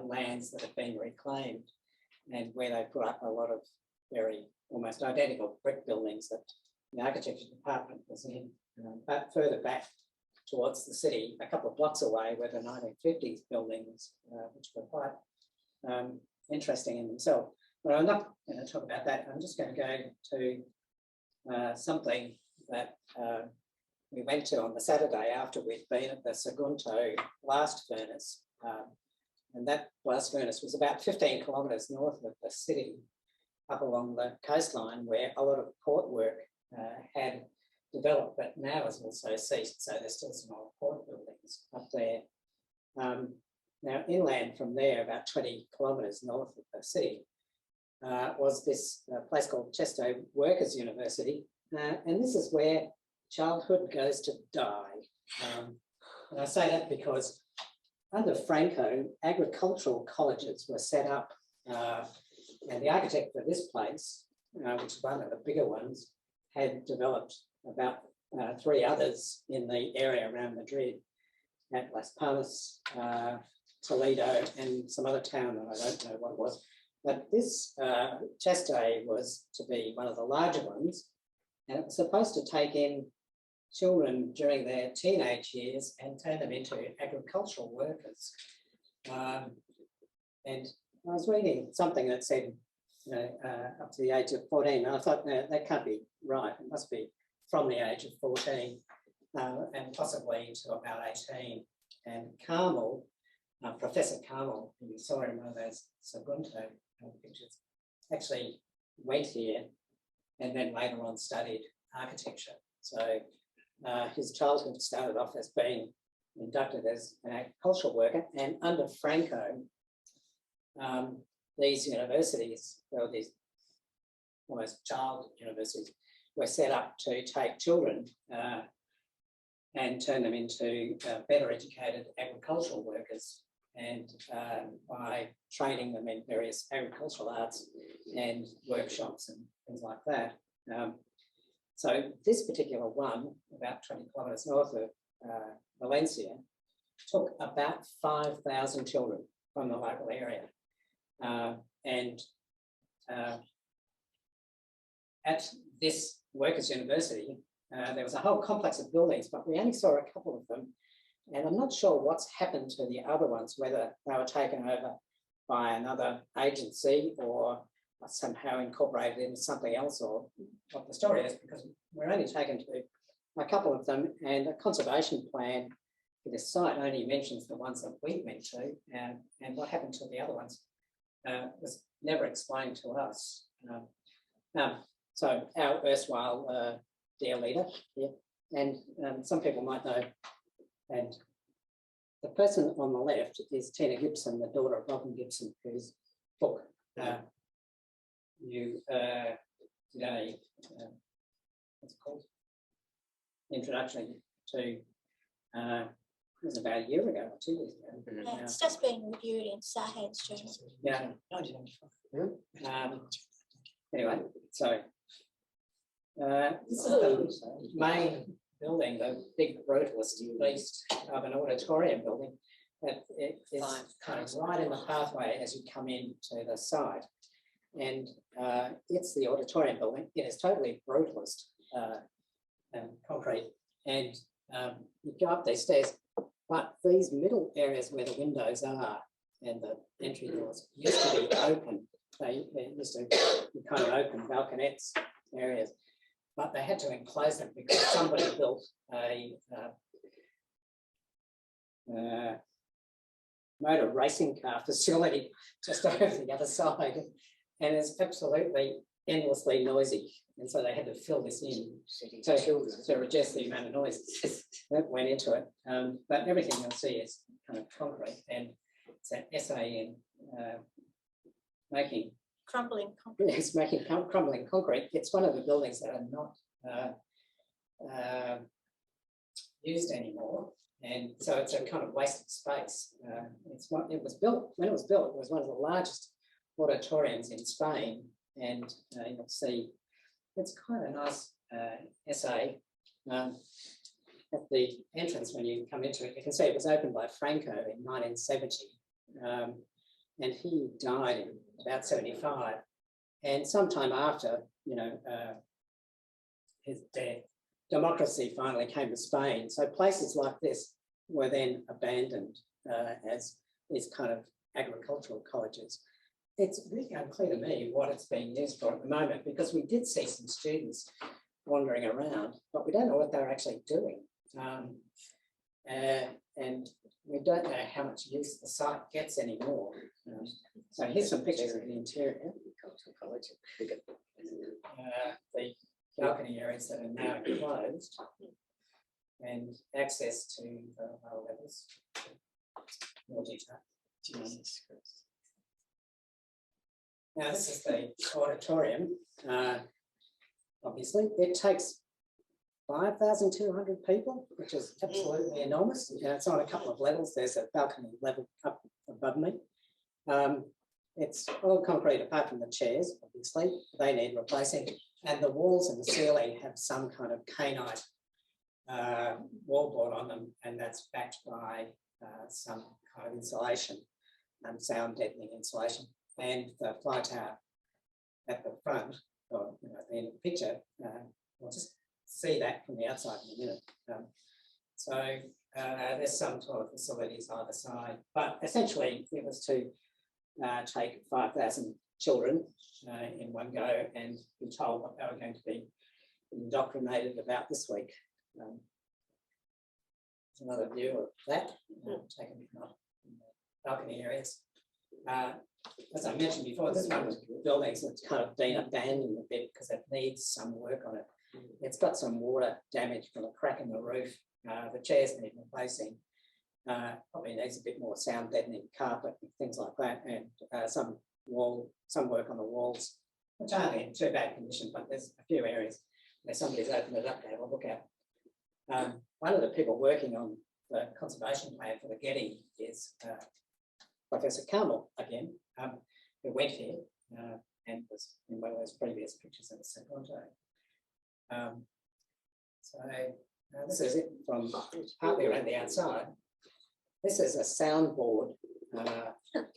lands that have been reclaimed, and where they put up a lot of very almost identical brick buildings that the architecture department was in. But further back towards the city, a couple of blocks away, were the 1950s buildings, which were quite interesting in themselves. But I'm not going to talk about that. I'm just going to go to something that we went to on the Saturday after we'd been at the Sagunto blast furnace. And that blast furnace was about 15 kilometres north of the city, up along the coastline, where a lot of port work had developed, but now has also ceased. So there's still some old port buildings up there. Now, inland from there, about 20 kilometres north of the city, was this place called Chester Workers' University. And this is where childhood goes to die. And I say that because under Franco, agricultural colleges were set up, and the architect for this place, which is one of the bigger ones, had developed about 3 others in the area around Madrid, at Las Palmas, Toledo, and some other town that I don't know what it was. But this Chester was to be one of the larger ones, and it was supposed to take in children during their teenage years and turn them into agricultural workers. And I was reading something that said up to the age of 14. And I thought, no, that can't be right. It must be from the age of 14 and possibly to about 18. And Carmel, Professor Carmel, who you saw in one of those Sagunto pictures, actually went here and then later on studied architecture. So his childhood started off as being inducted as an agricultural worker, and under Franco, these universities, well, these almost child universities, were set up to take children and turn them into better educated agricultural workers, and by training them in various agricultural arts and workshops and things like that. So this particular one, about 20 kilometres north of Valencia, took about 5,000 children from the local area. At this workers' university, there was a whole complex of buildings, but we only saw a couple of them. And I'm not sure what's happened to the other ones, whether they were taken over by another agency or somehow incorporated into something else, or what the story is, because we're only taken to a couple of them, and a conservation plan for this site only mentions the ones that we went to, and what happened to the other ones was never explained to us. So our erstwhile dear leader here, and some people might know, and the person on the left is Tina Gibson, the daughter of Robin Gibson, whose book you did a what's it called? Introduction to, it was about a year ago or 2 years ago. Yeah, it's just been reviewed in Sahed's journal. Yeah, 1995. Anyway, so this is the main building, the big brutalist beast of an auditorium building that it is kind of right in the pathway as you come into the site. And it's the auditorium building. It is totally brutalist concrete. And you go up these stairs, but these middle areas where the windows are and the entry doors used to be open. They used to be kind of open balconettes areas, but they had to enclose them because somebody built a motor racing car facility just over the other side, and it's absolutely endlessly noisy. And so they had to fill this in to reduce the amount of noise that went into it. But everything you'll see is kind of concrete, and it's an essay in making Crumbling concrete. It's making crumbling concrete. It's one of the buildings that are not used anymore, and so it's a kind of wasted space. It was built when it was built. It was one of the largest auditoriums in Spain, and you'll see it's quite a nice essay at the entrance when you come into it. You can see it was opened by Franco in 1970. And he died in about 75. And sometime after, his death, democracy finally came to Spain. So places like this were then abandoned as these kind of agricultural colleges. It's really unclear to me what it's being used for at the moment, because we did see some students wandering around, but we don't know what they're actually doing. And we don't know how much use the site gets anymore. So here's some pictures of the interior. The balcony areas that are now enclosed, and access to the lower levels. More detail. Now this is the auditorium. Obviously, it takes 5,200 people, which is absolutely enormous. It's on a couple of levels. There's a balcony level up above me. It's all concrete apart from the chairs, obviously. They need replacing. And the walls and the ceiling have some kind of canite wallboard on them, and that's backed by some kind of insulation, sound deadening insulation. And the fly tower at the front, or at the end of the picture, we'll just see that from the outside in a minute. So there's some toilet facilities either side, but essentially it was to take 5,000 children in one go and be told what they were going to be indoctrinated about this week. There's another view of that, taken from the balcony areas. As I mentioned before, this one of the buildings that's kind of been abandoned a bit because it needs some work on it. It's got some water damage from a crack in the roof. The chairs need replacing. Probably needs a bit more sound deadening carpet and things like that, and some work on the walls, which aren't in too bad condition, but there's a few areas where somebody's opened it up to have a look at. One of the people working on the conservation plan for the Getty is Professor Carmel again, who went here and was in one of those previous pictures of the Seconto. This is it from partly around the outside. This is a soundboard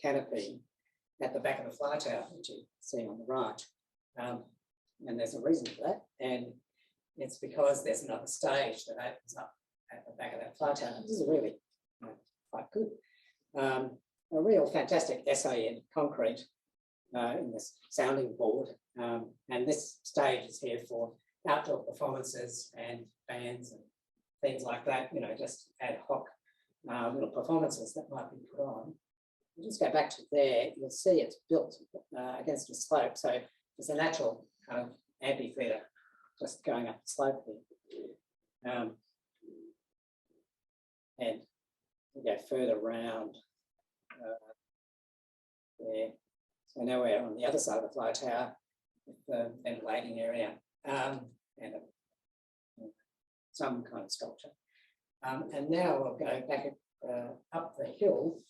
canopy at the back of the fly tower, which you see on the right. And there's a reason for that. And it's because there's another stage that opens up at the back of that fly tower. This is really quite good. A real fantastic essay in concrete in this sounding board. And this stage is here for outdoor performances and bands and things like that, you know, just ad hoc little performances that might be put on. We'll just go back to there, you'll see it's built against a slope. So there's a natural kind of amphitheatre just going up the slope here. And we go further round there. So now we're on the other side of the fly tower with the ventilating area and some kind of sculpture. And now we'll go back up the hill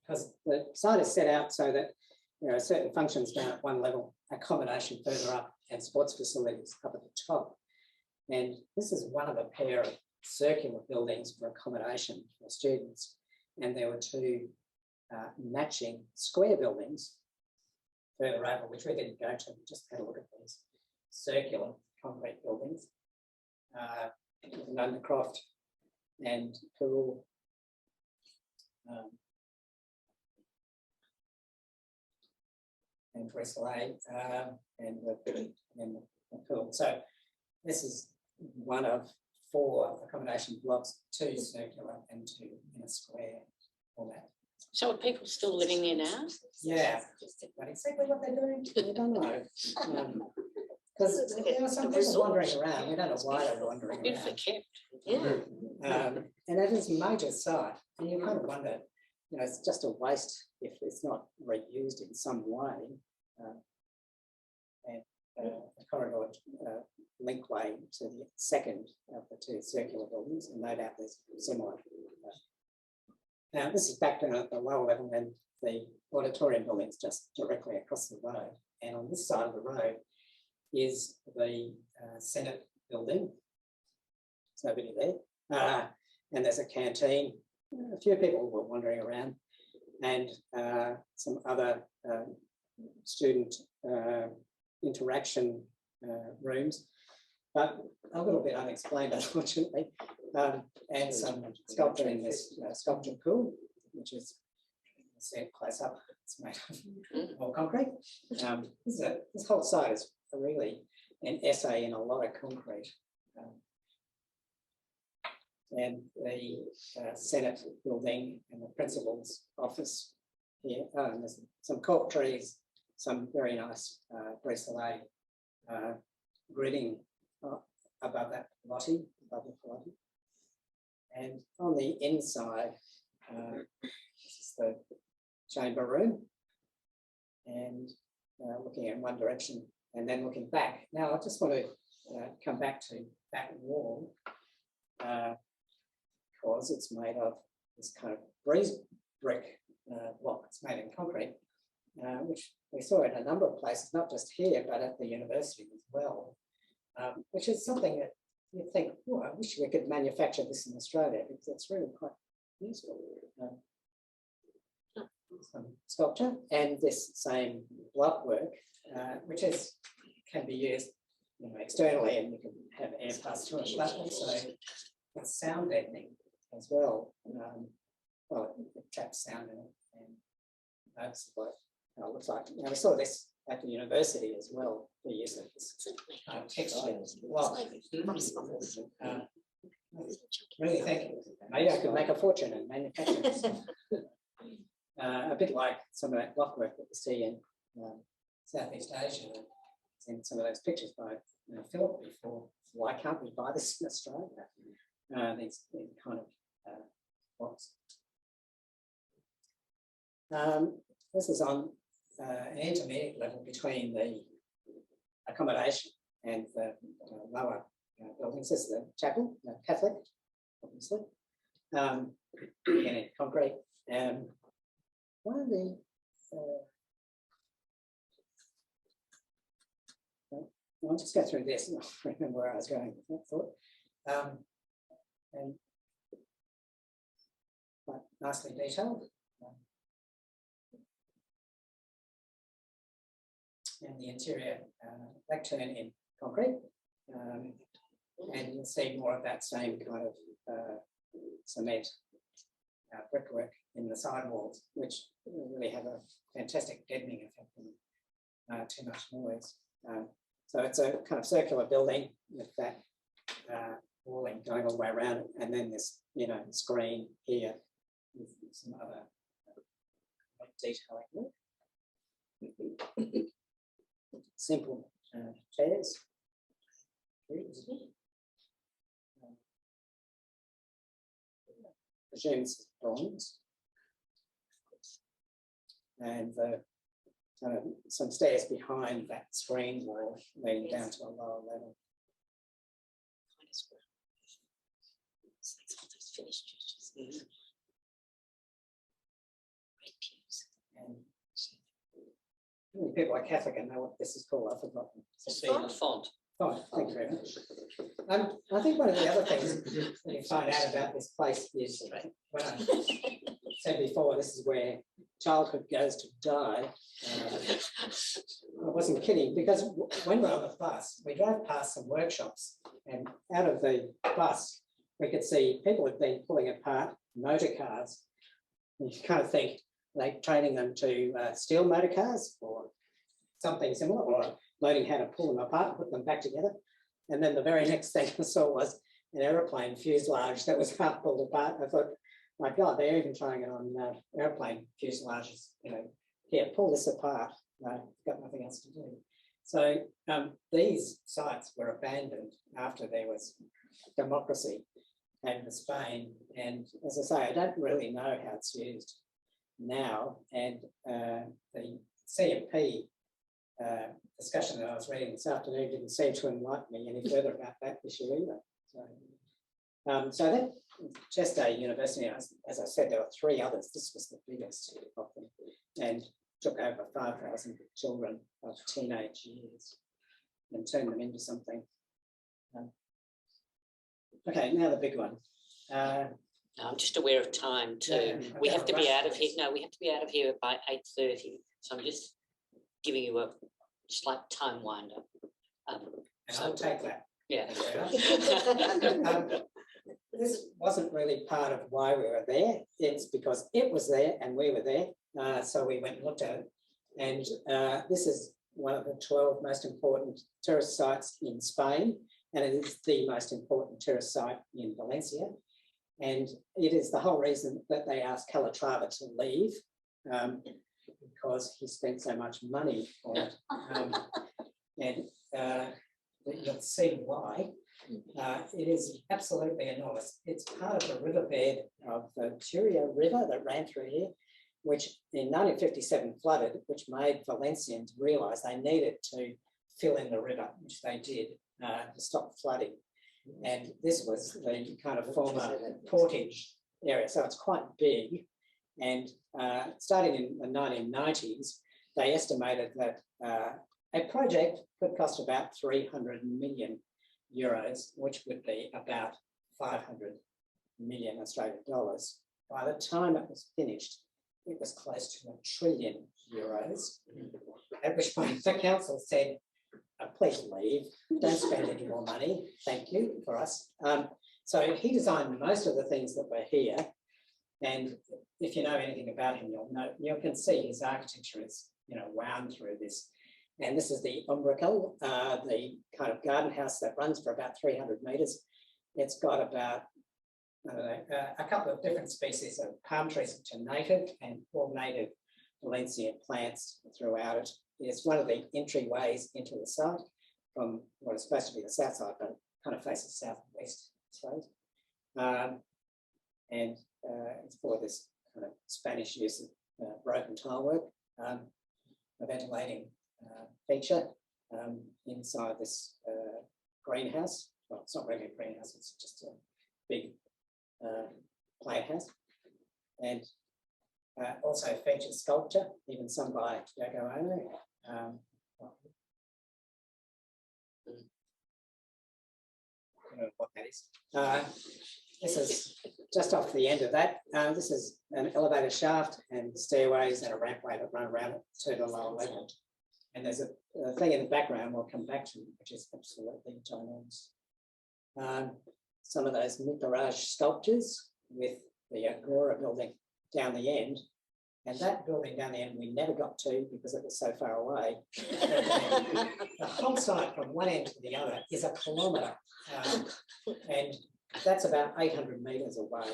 because the site is set out so that there are certain functions down at one level, accommodation further up, and sports facilities up at the top. And this is one of a pair of circular buildings for accommodation for students. And there were two matching square buildings further over, which we didn't go to. We just had a look at these circular concrete buildings. With an undercroft and pool. And Breslay and the pool. So this is one of 4 accommodation blocks, 2 circular and 2 in a square format. So are people still living there now? Yeah, but exactly what they're doing, I don't know. Because there are some people wandering around. We don't know why they're wandering Beautifully around. kept. Yeah. And it is a major site. And you kind of wonder, you know, it's just a waste if it's not reused in some way. And a corridor linkway to the second of the 2 circular buildings, and no doubt there's similar. Now, this is back down at the lower level, and the auditorium building's just directly across the road. And on this side of the road is the Senate building. There's nobody there. And there's a canteen. A few people were wandering around, and some other student interaction rooms, but a little bit unexplained, unfortunately. And some sculpture in this sculpture pool, which is, see it close up, it's made of more concrete. This whole site is really an essay in a lot of concrete. And the Senate building and the principal's office here. And there's some cork trees, some very nice Breslay gridding above that lottie, above the lottie. And on the inside, this is the chamber room, and looking in one direction and then looking back. Now, I just want to come back to that wall because it's made of this kind of breeze brick block. It's made in concrete, which we saw in a number of places, not just here, but at the university as well, which is something that you think, oh, I wish we could manufacture this in Australia because it's really quite useful. Some sculpture and this same block work, which can be used, you know, externally, and you can have air pass through it, but also it's sound deadening as well. Well, it traps sound in it and noticeable looks like, we saw this at the university as well, the use of this texture. Well, really think maybe I could make a fortune in manufacturing this stuff. A bit like some of that blockwork that we see in Southeast Asia, and some of those pictures by Philip before. Why can't we buy this in Australia? These kind of blocks. This is on an intermediate level between the accommodation and the lower buildings. This is the chapel, Catholic, obviously. Again, in concrete. One of the I'll just go through this and I'll remember where I was going with that thought. And quite nicely detailed. And the interior lectern in concrete. And you'll see more of that same kind of cement brickwork in the sidewalls, which really have a fantastic deadening effect on too much noise. So it's a kind of circular building with that walling going all the way around it, and then this, screen here with some other detailing work. Simple chairs. Presumes bronze. And some stairs behind that screen wall leading down to a lower level. And people are Catholic and know what this is called. I've forgotten. Font. Font. Thank you very much. I think one of the other things that you find out about this place is when I said before, this is where childhood goes to die. I wasn't kidding, because when we're on the bus, we drove past some workshops, and out of the bus, we could see people had been pulling apart motor cars. And you kind of think, like training them to steal motor cars or something similar, or learning how to pull them apart and put them back together. And then the very next thing I saw was an aeroplane fuselage that was half pulled apart. I thought, my God, they're even trying it on airplane fuselages. Here, pull this apart. Got nothing else to do. So these sites were abandoned after there was democracy in Spain. And as I say, I don't really know how it's used now. And the CMP discussion that I was reading this afternoon didn't seem to enlighten me any further about that issue either. So that Chester University, as I said, there were 3 others. This was the biggest of them, and took over 5,000 children of teenage years and turned them into something. Okay, now the big one. I'm just aware of time too. We have to be out of here. No, we have to be out of here by 8:30. So I'm just giving you a slight time winder. I'll take that. Yeah. This wasn't really part of why we were there. It's because it was there and we were there. So we went and looked at it. And this is one of the 12 most important tourist sites in Spain. And it is the most important tourist site in Valencia. And it is the whole reason that they asked Calatrava to leave, because he spent so much money on it. And you'll see why. It is absolutely enormous. It's part of the riverbed of the Turia River that ran through here, which in 1957 flooded, which made Valencians realise they needed to fill in the river, which they did to stop flooding. And this was the kind of former portage area, so it's quite big. And starting in the 1990s, they estimated that a project could cost about 300 million euros, which would be about 500 million Australian dollars. By the time it was finished, it was close to €1 trillion, at which point the council said, please leave, don't spend any more money, thank you, for us. So he designed most of the things that were here, and if you know anything about him, you can see his architecture is wound through this. And this is the umbracle, the kind of garden house that runs for about 300 metres. It's got about, I don't know, a couple of different species of palm trees which are native, and all native Valencia plants throughout it. It's one of the entryways into the site from what is supposed to be the south side, but kind of faces southwest, I suppose. And it's for this kind of Spanish use of broken tile work, a ventilating feature inside this greenhouse. Well, it's not really a greenhouse, it's just a big plant house. And also features sculpture, even some by DOCOMOMO. I don't know what that is. This is just off the end of that. This is an elevator shaft and stairways and a rampway that run around it to the lower level. And there's a thing in the background we'll come back to, which is absolutely ginormous. Some of those Michele sculptures with the Agora building down the end. And that building down the end we never got to because it was so far away. The whole site from one end to the other is a kilometre. And that's about 800 metres away.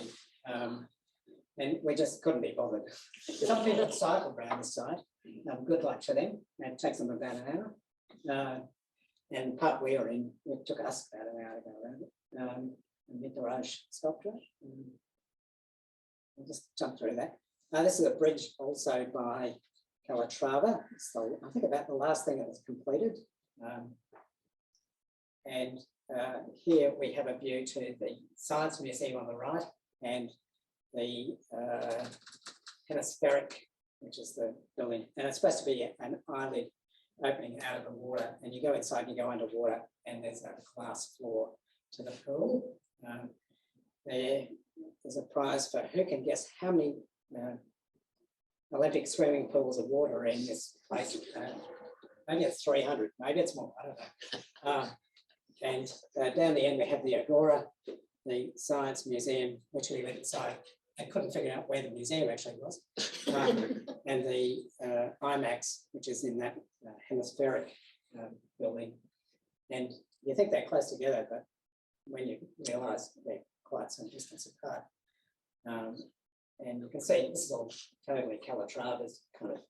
And we just couldn't be bothered. Some people cycle around the site. Good luck to them. It takes them about an hour. And the part we were in, it took us about an hour to go around it. Michele sculpture. I'll just jump through that. This is a bridge also by Calatrava. So I think about the last thing that was completed. And here we have a view to the Science Museum on the right and the hemispheric, which is the building. And it's supposed to be an eyelid opening out of the water. And you go inside, you go underwater, and there's a glass floor to the pool. There's a prize for who can guess how many Olympic swimming pools of water are in this place. Maybe it's 300, maybe it's more, I don't know. And down the end we have the Agora, the Science Museum, which we went inside and couldn't figure out where the museum actually was. And the IMAX, which is in that hemispheric building. And you think they're close together, but when you realise they're quite some distance apart. And you can see this is all totally Calatrava's kind of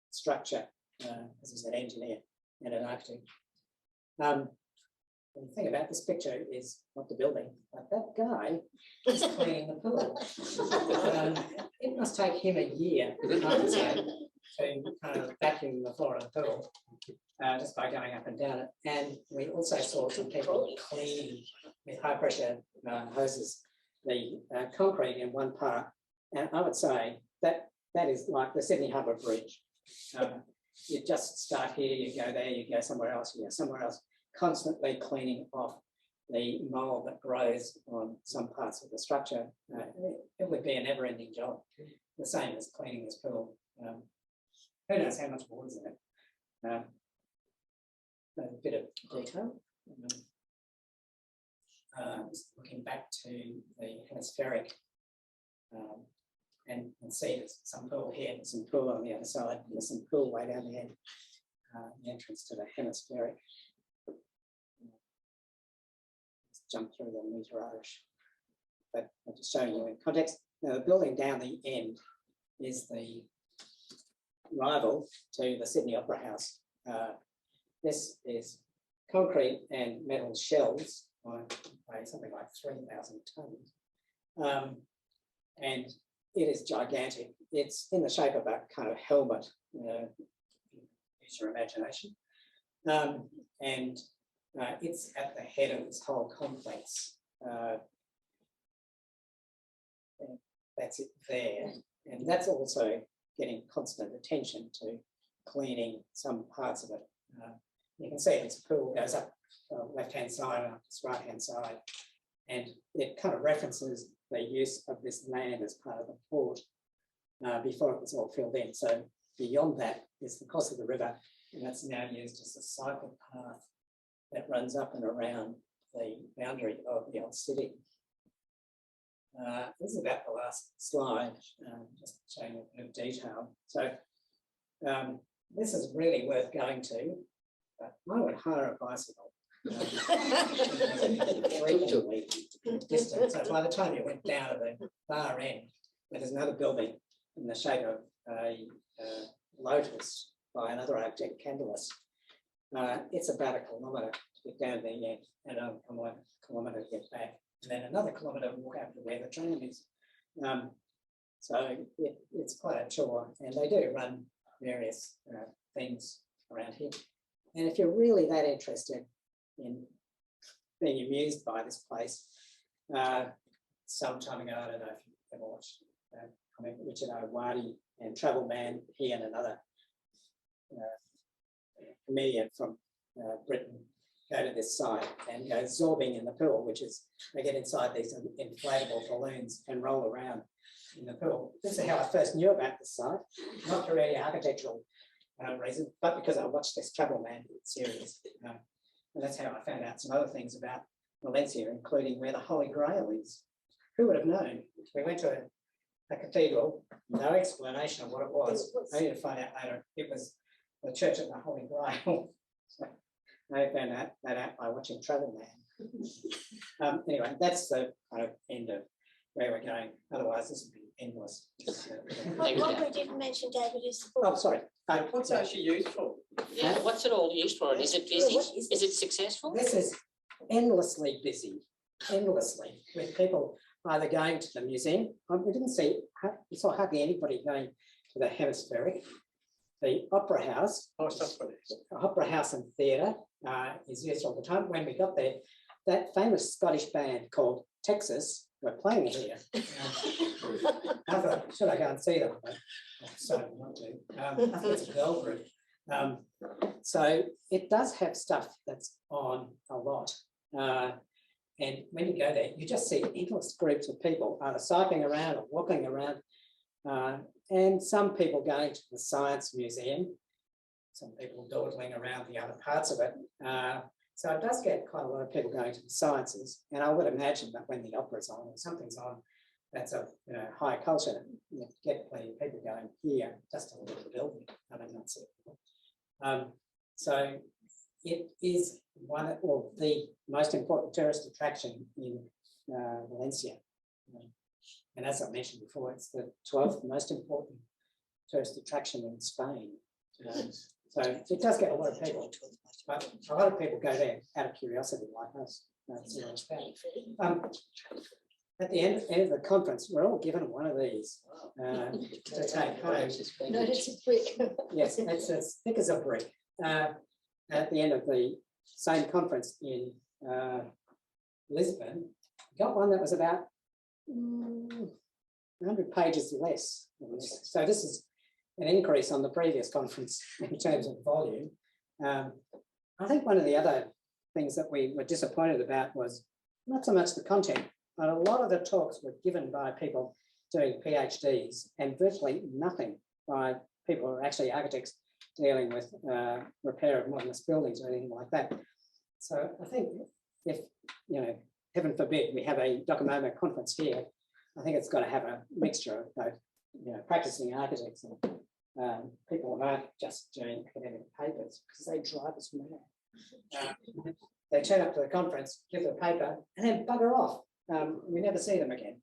structure, as I said, engineer and an architect. The thing about this picture is not the building, but that guy is cleaning the pool. It must take him a year, I would say, to kind of vacuum the floor of the pool, just by going up and down it. And we also saw some people cleaning with high pressure hoses the concrete in one part. And I would say that is like the Sydney Harbour Bridge. You just start here, you go there, you go somewhere else, you go somewhere else, constantly cleaning off the mold that grows on some parts of the structure. It would be a never-ending job, the same as cleaning this pool. Who knows how much water's in it? A bit of detail. Just looking back to the hemispheric, and see there's some pool here, there's some pool on the other side, there's some pool way down the end, the entrance to the hemispheric. Let's jump through the meterage, but I'm just showing you in context. Now, the building down the end is the rival to the Sydney Opera House. This is concrete and metal shells by something like 3,000 tonnes. And it is gigantic. It's in the shape of a kind of helmet, use your imagination. And it's at the head of this whole complex. That's it there. And that's also getting constant attention to cleaning some parts of it. You can see its pool goes up left-hand side and up this right-hand side. And it kind of references the use of this land as part of the port before it was all filled in. So beyond that is the course of the river, and that's now used as a cycle path that runs up and around the boundary of the old city. This is about the last slide, just showing a bit of detail. So This is really worth going to, but I would hire a bicycle. Reasonably distant. So by the time you went down to the far end, where there's another building in the shape of a lotus by another architect, Candelus, it's about 1 kilometre to get down there yet, and a kilometre to get back, and then another kilometre to walk out to where the tram is. So it's quite a tour, and they do run various things around here. And if you're really that interested in being amused by this place, some time ago, I don't know if you've ever watched Richard O'Wadi and Travel Man, he and another comedian from Britain go to this site and go zorbing in the pool, which is they get inside these inflatable balloons and roll around in the pool. This is how I first knew about this site, not for any architectural reason, but because I watched this Travel Man series. And that's how I found out some other things about Valencia, including where the Holy Grail is. Who would have known? We went to a cathedral, no explanation of what it was. I need to find out later. It was the Church of the Holy Grail. So I found that out by watching Travel Man. Anyway, that's the kind of end of where we're going. Otherwise, this would be endless. What we didn't mention, David, is the book. Oh, sorry. What's it actually used for? Yeah, what's it all used for? And is it busy? Is it successful? This is endlessly busy, endlessly, with people either going to the museum. We didn't see, we saw hardly anybody going to the Hemispheric. The Opera House, Opera House and Theatre is used all the time. When we got there, that famous Scottish band called Texas were playing here. I thought, should I go and see them? But I decided not to. I think it's a girl group. So it does have stuff that's on a lot. And when you go there, you just see endless groups of people either cycling around or walking around. And some people going to the Science Museum, some people dawdling around the other parts of it. So it does get quite a lot of people going to the sciences. And I would imagine that when the opera's on or something's on, that's a high culture, you get plenty of people going here just to look at the building. I mean, that's it. So it is one or the most important tourist attraction in Valencia. And as I mentioned before, it's the 12th most important tourist attraction in Spain. So it does get a lot of people, but a lot of people go there out of curiosity like us. At the end of the conference, we're all given one of these to take home. No, it's a brick. Yes, it's as thick as a brick. At the end of the same conference in Lisbon, got one that was about 100 pages less. So this is an increase on the previous conference in terms of volume. I think one of the other things that we were disappointed about was not so much the content, but a lot of the talks were given by people doing PhDs and virtually nothing by people who are actually architects dealing with repair of modernist buildings or anything like that. So I think if, heaven forbid, we have a DOCOMOMO conference here, I think it's got to have a mixture of both, practicing architects and people who aren't just doing academic papers, because they drive us mad. They turn up to the conference, give the paper, and then bugger off. We never see them again.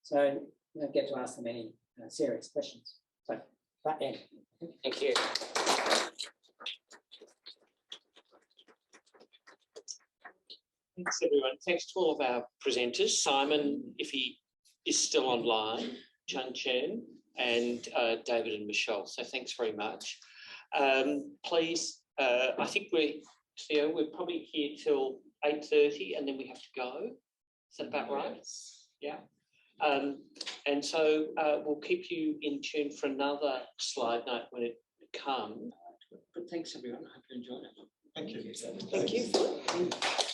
So you don't get to ask them any serious questions. So that end. Thank you. Thanks, everyone. Thanks to all of our presenters. Simon, if he is still online, Tianchen, and David and Michele. So thanks very much. Please, I think Theo, we're probably here till 8:30 and then we have to go. Is that about right? Yeah. And so we'll keep you in tune for another slide night when it comes. But thanks, everyone. I hope you enjoyed it. Thank you. Thank you.